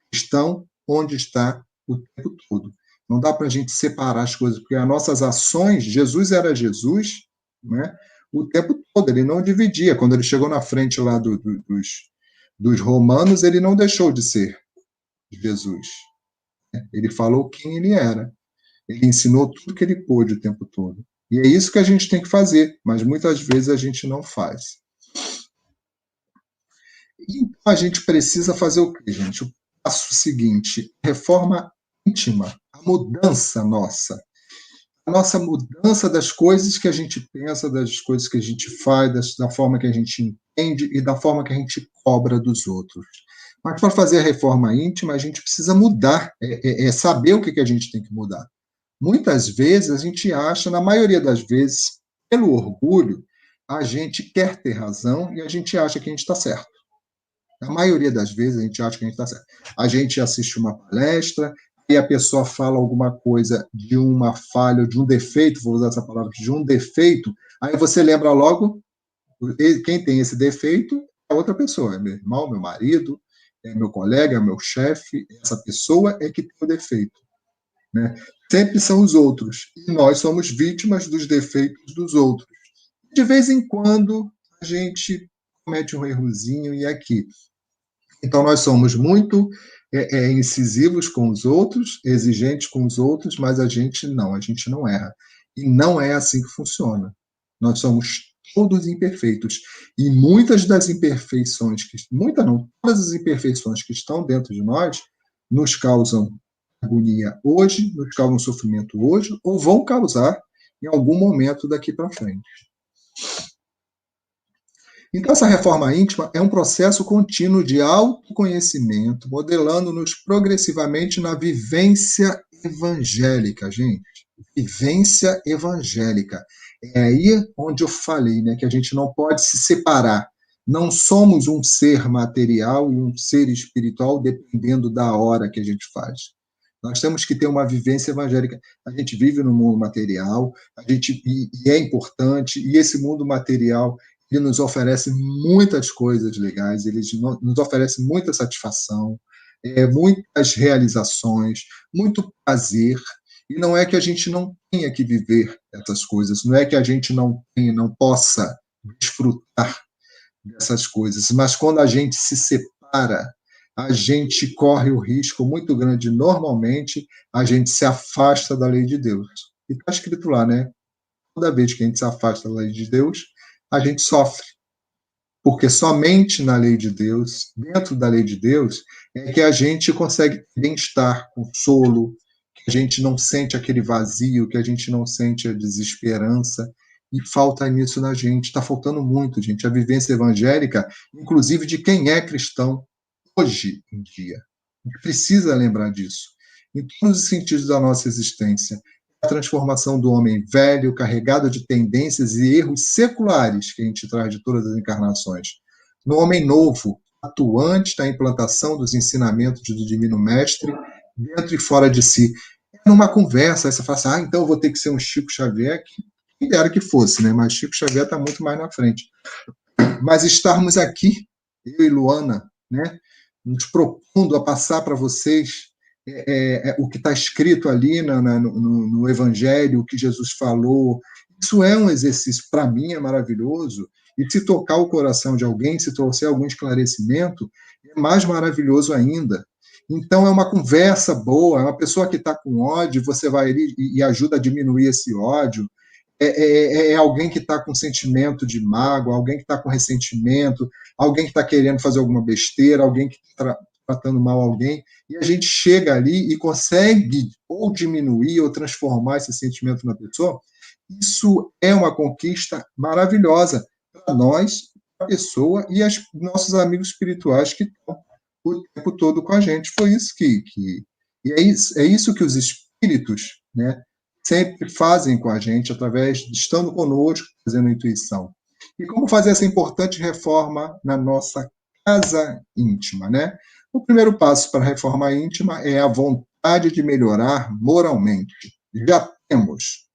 Cristão onde está o tempo todo. Não dá para a gente separar as coisas, porque as nossas ações, Jesus era Jesus, né? O tempo todo, ele não dividia. Quando ele chegou na frente lá dos romanos, ele não deixou de ser Jesus. Ele falou quem ele era. Ele ensinou tudo que ele pôde o tempo todo. E é isso que a gente tem que fazer, mas muitas vezes a gente não faz. Então a gente precisa fazer o quê, gente? O passo seguinte, reforma íntima, a mudança nossa. A nossa mudança das coisas que a gente pensa, das coisas que a gente faz, da forma que a gente entende e da forma que a gente cobra dos outros. Mas para fazer a reforma íntima, a gente precisa mudar, saber o que a gente tem que mudar. Muitas vezes a gente acha, na maioria das vezes, pelo orgulho, a gente quer ter razão e a gente acha que a gente está certo. Na maioria das vezes a gente acha que a gente está certo. A gente assiste uma palestra e a pessoa fala alguma coisa de uma falha, de um defeito, vou usar essa palavra, de um defeito, aí você lembra logo, quem tem esse defeito é a outra pessoa, é meu irmão, meu marido, é meu colega, é meu chefe, essa pessoa é que tem o defeito. Né? Sempre são os outros, e nós somos vítimas dos defeitos dos outros. De vez em quando, a gente comete um errozinho e aqui. Então, nós somos muito incisivos com os outros, exigentes com os outros, mas a gente não erra. E não é assim que funciona. Nós somos todos imperfeitos. E muitas das imperfeições, todas as imperfeições que estão dentro de nós, nos causam agonia hoje, nos causam sofrimento hoje, ou vão causar em algum momento daqui para frente. Então, essa reforma íntima é um processo contínuo de autoconhecimento, modelando-nos progressivamente na vivência evangélica, gente. Vivência evangélica. É aí onde eu falei, né, que a gente não pode se separar. Não somos um ser material e um ser espiritual dependendo da hora que a gente faz. Nós temos que ter uma vivência evangélica. A gente vive no mundo material, e é importante, e esse mundo material ele nos oferece muitas coisas legais, ele nos oferece muita satisfação, muitas realizações, muito prazer, E não é que a gente não tenha que viver essas coisas, não é que a gente não possa desfrutar dessas coisas, mas quando a gente se separa, a gente corre o risco muito grande, normalmente, a gente se afasta da lei de Deus. E está escrito lá, né? Toda vez que a gente se afasta da lei de Deus, a gente sofre. Porque somente na lei de Deus, dentro da lei de Deus, é que a gente consegue bem-estar, consolo, que a gente não sente aquele vazio, que a gente não sente a desesperança. E falta nisso na gente, está faltando muito, gente. A vivência evangélica, inclusive de quem é cristão, hoje em dia. A gente precisa lembrar disso, em todos os sentidos da nossa existência. A transformação do homem velho, carregado de tendências e erros seculares que a gente traz de todas as encarnações. No homem novo, atuante na implantação dos ensinamentos do Divino Mestre, dentro e fora de si. Numa conversa, aí você fala assim, então eu vou ter que ser um Chico Xavier, quem dera que fosse, né? Mas Chico Xavier está muito mais na frente. Mas estarmos aqui, eu e Luana, né, nos propondo a passar para vocês o que está escrito ali no Evangelho, o que Jesus falou. Isso é um exercício, para mim, é maravilhoso. E se tocar o coração de alguém, se trouxer algum esclarecimento, é mais maravilhoso ainda. Então, é uma conversa boa, é uma pessoa que está com ódio, você vai ali e ajuda a diminuir esse ódio. É alguém que está com sentimento de mágoa, alguém que está com ressentimento, alguém que está querendo fazer alguma besteira, alguém que está tratando mal alguém, e a gente chega ali e consegue ou diminuir ou transformar esse sentimento na pessoa. Isso é uma conquista maravilhosa para nós, a pessoa e os nossos amigos espirituais que estão o tempo todo com a gente. Foi isso e é isso que os espíritos, né, sempre fazem com a gente, através de estando conosco, fazendo intuição. E como fazer essa importante reforma na nossa casa íntima, né? O primeiro passo para a reforma íntima é a vontade de melhorar moralmente. Já temos.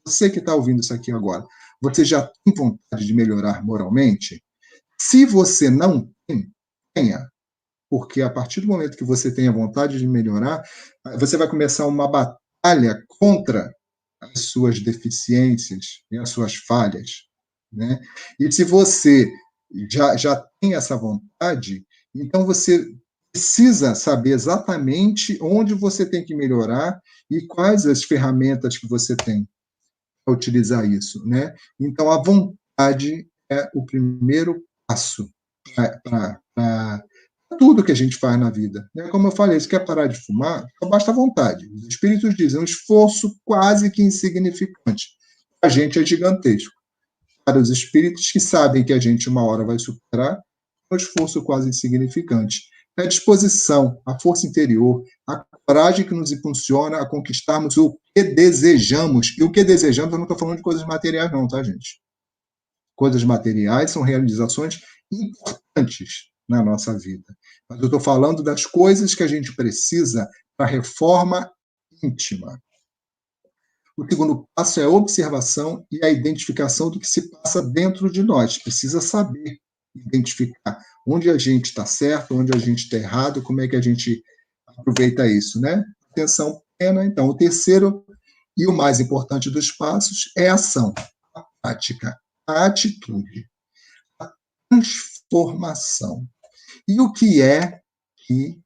Você que está ouvindo isso aqui agora, você já tem vontade de melhorar moralmente? Se você não tem, tenha. Porque a partir do momento que você tem a vontade de melhorar, você vai começar uma batalha contra as suas deficiências e as suas falhas, né? E se você já tem essa vontade, então você precisa saber exatamente onde você tem que melhorar e quais as ferramentas que você tem para utilizar isso, né? Então, a vontade é o primeiro passo para tudo que a gente faz na vida. Como eu falei, se quer parar de fumar, só basta vontade. Os espíritos dizem um esforço quase que insignificante. A gente é gigantesco. Para os espíritos que sabem que a gente uma hora vai superar, é um esforço quase insignificante. É a disposição, a força interior, a coragem que nos impulsiona a conquistarmos o que desejamos. E o que desejamos, eu não estou falando de coisas materiais, não, tá, gente? Coisas materiais são realizações importantes na nossa vida. Mas eu estou falando das coisas que a gente precisa para a reforma íntima. O segundo passo é a observação e a identificação do que se passa dentro de nós. Precisa saber identificar onde a gente está certo, onde a gente está errado, como é que a gente aproveita isso, né? Atenção plena. Então, o terceiro e o mais importante dos passos é a ação, a prática, a atitude, a transformação. E o que é que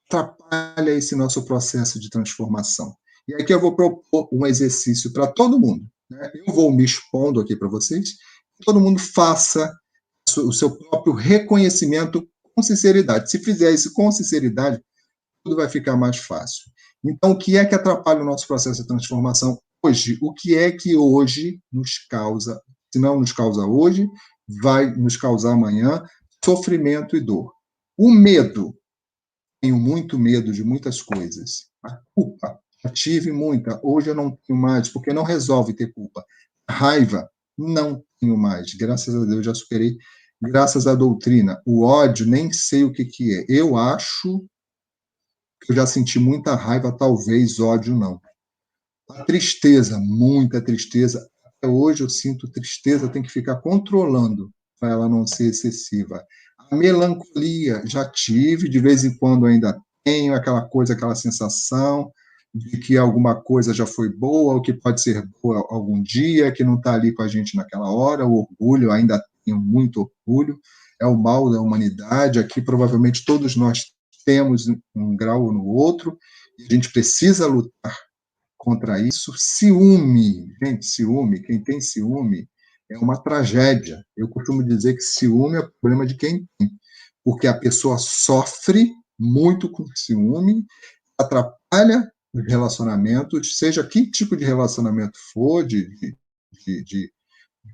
atrapalha esse nosso processo de transformação? E aqui eu vou propor um exercício para todo mundo, né? Eu vou me expondo aqui para vocês, todo mundo faça o seu próprio reconhecimento com sinceridade. Se fizer isso com sinceridade, tudo vai ficar mais fácil. Então, o que é que atrapalha o nosso processo de transformação hoje? O que é que hoje nos causa, se não nos causa hoje, vai nos causar amanhã, sofrimento e dor? O medo. Tenho muito medo de muitas coisas. A culpa. Já tive muita. Hoje eu não tenho mais, porque não resolve ter culpa. A raiva. Não tenho mais. Graças a Deus já superei. Graças à doutrina. O ódio, nem sei o que é. Eu acho que eu já senti muita raiva, talvez ódio não. A tristeza, muita tristeza. Até hoje eu sinto tristeza, tem que ficar controlando para ela não ser excessiva. A melancolia, já tive, de vez em quando ainda tenho aquela coisa, aquela sensação, de que alguma coisa já foi boa, ou que pode ser boa algum dia, que não está ali com a gente naquela hora, o orgulho, ainda tenho muito orgulho, é o mal da humanidade, aqui provavelmente todos nós temos um grau ou no outro, e a gente precisa lutar contra isso. Ciúme, gente, ciúme, quem tem ciúme é uma tragédia. Eu costumo dizer que ciúme é problema de quem tem, porque a pessoa sofre muito com ciúme, atrapalha os relacionamentos, seja que tipo de relacionamento for, de, de,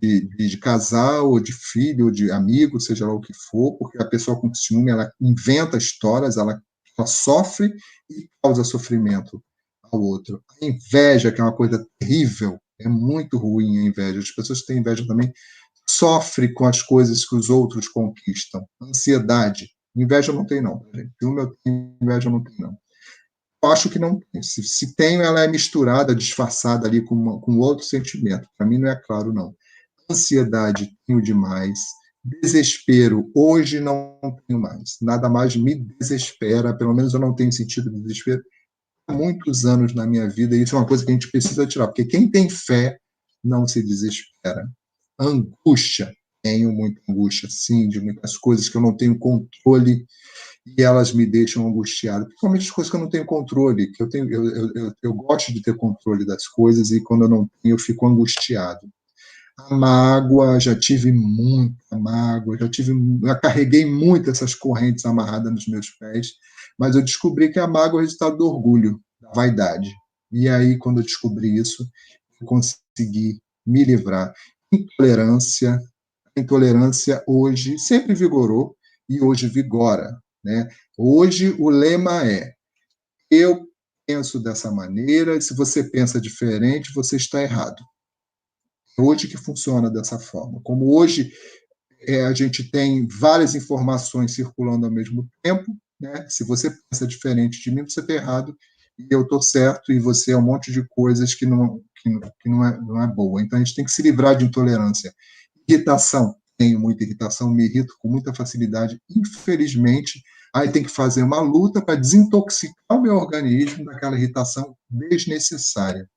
de casal, ou de filho, ou de amigo, seja lá o que for, porque a pessoa com ciúme, ela inventa histórias, ela sofre e causa sofrimento ao outro. A inveja, que é uma coisa terrível, é muito ruim a inveja. As pessoas que têm inveja também sofrem com as coisas que os outros conquistam. Ansiedade. Inveja eu não tenho, não. Ciúme eu tenho, inveja eu não tenho, não. Eu acho que não tem. Se tenho, ela é misturada, disfarçada ali com outro sentimento. Para mim não é claro, não. Ansiedade tenho demais. Desespero, hoje não tenho mais. Nada mais me desespera, pelo menos eu não tenho sentido de desespero há muitos anos na minha vida, e isso é uma coisa que a gente precisa tirar, porque quem tem fé não se desespera. Angústia, tenho muita angústia, sim, de muitas coisas que eu não tenho controle e elas me deixam angustiado, principalmente as coisas que eu não tenho controle, que eu gosto de ter controle das coisas e quando eu não tenho, eu fico angustiado. A mágoa, já tive muita mágoa, já carreguei muito essas correntes amarradas nos meus pés, mas eu descobri que a mágoa é o resultado do orgulho, da vaidade. E aí, quando eu descobri isso, eu consegui me livrar. Intolerância, a intolerância hoje sempre vigorou e hoje vigora, né? Hoje o lema é: eu penso dessa maneira, e se você pensa diferente, você está errado. Hoje que funciona dessa forma. Como hoje a gente tem várias informações circulando ao mesmo tempo, né? Se você pensa diferente de mim, você está errado, e eu estou certo, e você é um monte de coisas que não é boa. Então a gente tem que se livrar de intolerância. Irritação, tenho muita irritação, me irrito com muita facilidade, infelizmente. Aí tem que fazer uma luta para desintoxicar o meu organismo daquela irritação desnecessária.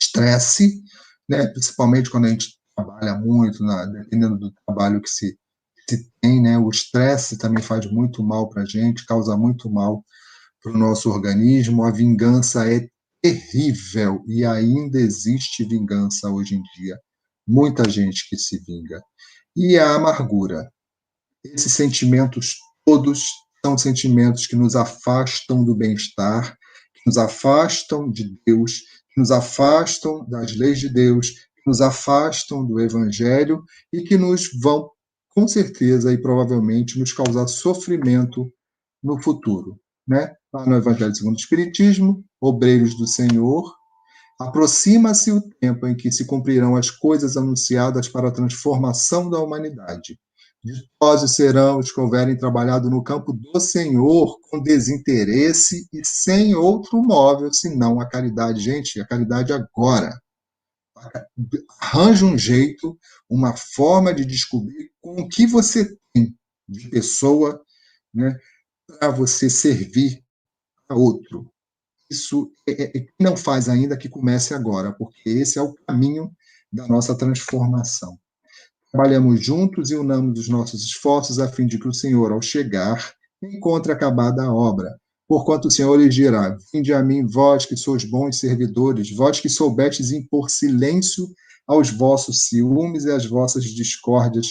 Estresse, né? Principalmente quando a gente trabalha muito, dependendo do trabalho que se tem, né? O estresse também faz muito mal para a gente, causa muito mal para o nosso organismo. A vingança é terrível e ainda existe vingança hoje em dia. Muita gente que se vinga. E a amargura. Esses sentimentos todos são sentimentos que nos afastam do bem-estar, que nos afastam de Deus, que nos afastam das leis de Deus, que nos afastam do Evangelho e que nos vão, com certeza e provavelmente, nos causar sofrimento no futuro. Né? Lá no Evangelho segundo o Espiritismo, obreiros do Senhor, aproxima-se o tempo em que se cumprirão as coisas anunciadas para a transformação da humanidade. Ditosos serão os que houverem trabalhado no campo do Senhor com desinteresse e sem outro móvel senão a caridade. Gente, a caridade agora. Arranja um jeito, uma forma de descobrir com o que você tem de pessoa, né, para você servir a outro. Isso não faz ainda, que comece agora, porque esse é o caminho da nossa transformação. Trabalhamos juntos e unamos os nossos esforços a fim de que o Senhor, ao chegar, encontre acabada a obra. Porquanto o Senhor lhes dirá: vinde a mim, vós que sois bons servidores, vós que soubestes impor silêncio aos vossos ciúmes e às vossas discórdias,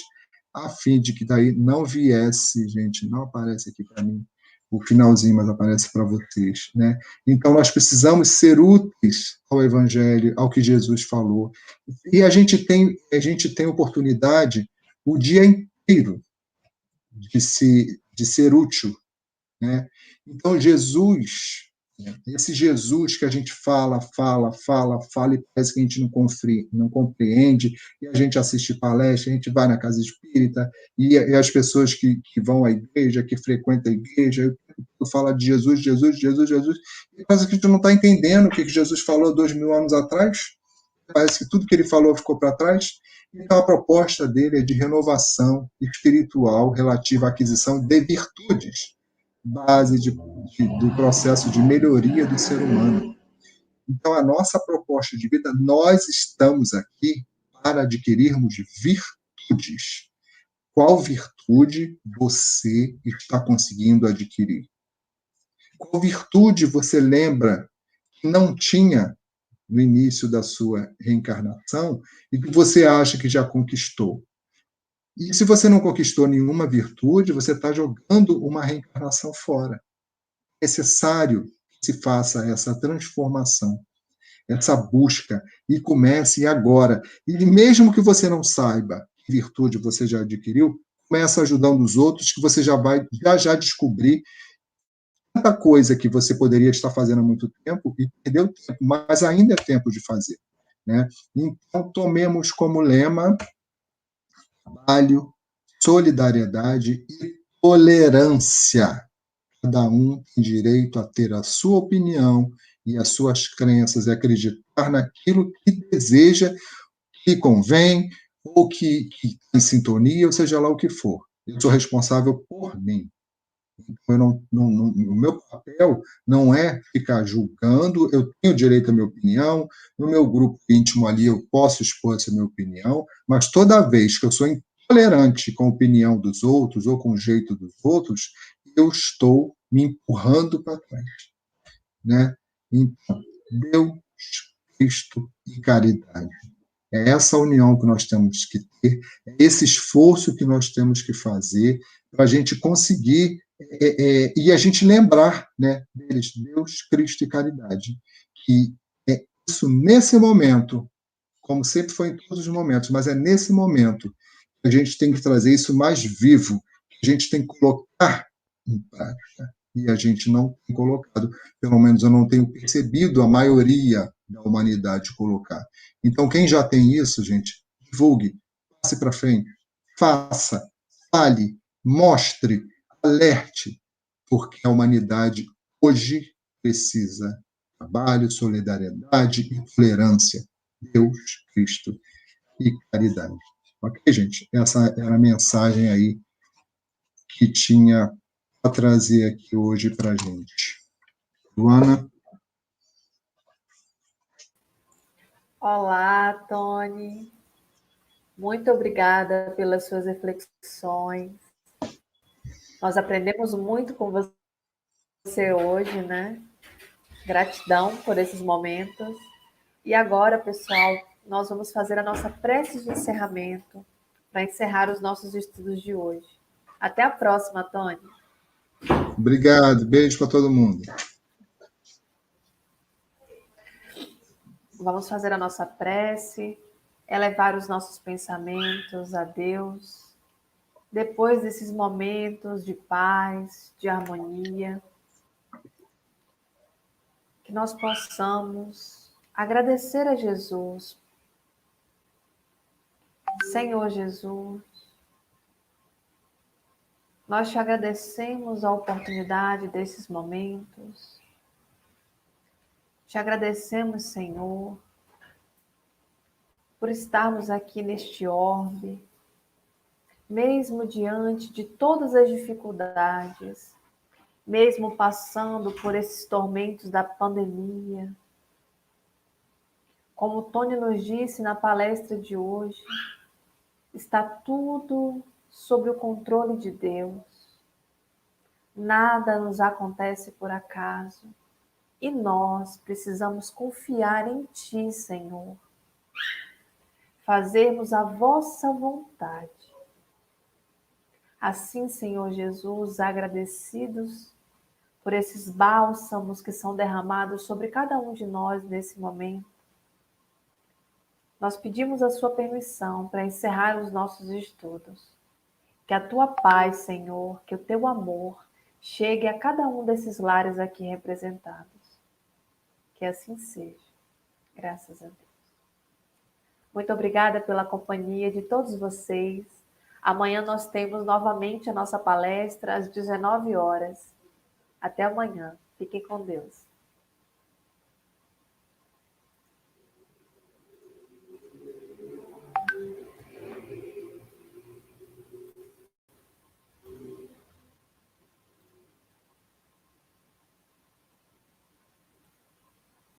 a fim de que daí não viesse, gente, não aparece aqui para mim o finalzinho, mas aparece para vocês, né? Então nós precisamos ser úteis ao Evangelho, ao que Jesus falou. E a gente tem oportunidade o dia inteiro de ser útil, né? Então Jesus, né, esse Jesus que a gente fala, e parece que a gente não compreende, e a gente assiste palestra, a gente vai na casa espírita, e as pessoas que vão à igreja, que frequentam a igreja, fala de Jesus, Jesus, Jesus, Jesus, e parece que a gente não está entendendo o que Jesus falou 2000 anos atrás. Parece que tudo que ele falou ficou para trás. Então, a proposta dele é de renovação espiritual relativa à aquisição de virtudes. base do processo de melhoria do ser humano. Então, a nossa proposta de vida, nós estamos aqui para adquirirmos virtudes. Qual virtude você está conseguindo adquirir? Qual virtude você lembra que não tinha no início da sua reencarnação e que você acha que já conquistou? E se você não conquistou nenhuma virtude, você está jogando uma reencarnação fora. É necessário que se faça essa transformação, essa busca, e comece agora. E mesmo que você não saiba que virtude você já adquiriu, comece ajudando os outros, que você já vai já descobrir tanta coisa que você poderia estar fazendo há muito tempo e perdeu tempo, mas ainda é tempo de fazer. Né? Então, tomemos como lema trabalho, solidariedade e tolerância. Cada um tem direito a ter a sua opinião e as suas crenças e acreditar naquilo que deseja, que convém, ou que em sintonia, ou seja lá o que for. Eu sou responsável por mim. Eu o meu papel não é ficar julgando, eu tenho direito à minha opinião, no meu grupo íntimo ali eu posso expor essa minha opinião, mas toda vez que eu sou intolerante com a opinião dos outros ou com o jeito dos outros, eu estou me empurrando para trás. Né? Então, Deus, Cristo e caridade. É essa união que nós temos que ter, é esse esforço que nós temos que fazer para a gente conseguir e a gente lembrar, né, deles, Deus, Cristo e caridade. Que é isso nesse momento, como sempre foi em todos os momentos, mas é nesse momento que a gente tem que trazer isso mais vivo, que a gente tem que colocar em prática. E a gente não tem colocado, pelo menos eu não tenho percebido a maioria da humanidade colocar. Então, quem já tem isso, gente, divulgue, passe para frente, faça, fale, mostre, alerte, porque a humanidade hoje precisa de trabalho, solidariedade e tolerância. Deus, Cristo e caridade. Ok, gente? Essa era a mensagem aí que tinha para trazer aqui hoje para a gente. Luana?
Olá, Tony. Muito obrigada pelas suas reflexões. Nós aprendemos muito com você hoje, né? Gratidão por esses momentos. E agora, pessoal, nós vamos fazer a nossa prece de encerramento para encerrar os nossos estudos de hoje. Até a próxima, Tony.
Obrigado. Beijo para todo mundo.
Vamos fazer a nossa prece, elevar os nossos pensamentos a Deus. Depois desses momentos de paz, de harmonia, que nós possamos agradecer a Jesus. Senhor Jesus, nós te agradecemos a oportunidade desses momentos. Te agradecemos, Senhor, por estarmos aqui neste orbe, mesmo diante de todas as dificuldades, mesmo passando por esses tormentos da pandemia. Como o Tony nos disse na palestra de hoje, está tudo sob o controle de Deus. Nada nos acontece por acaso. E nós precisamos confiar em Ti, Senhor. Fazermos a vossa vontade. Assim, Senhor Jesus, agradecidos por esses bálsamos que são derramados sobre cada um de nós nesse momento, nós pedimos a sua permissão para encerrar os nossos estudos. Que a tua paz, Senhor, que o teu amor chegue a cada um desses lares aqui representados. Que assim seja. Graças a Deus. Muito obrigada pela companhia de todos vocês. Amanhã nós temos novamente a nossa palestra às 19 horas. Até amanhã. Fiquem com Deus.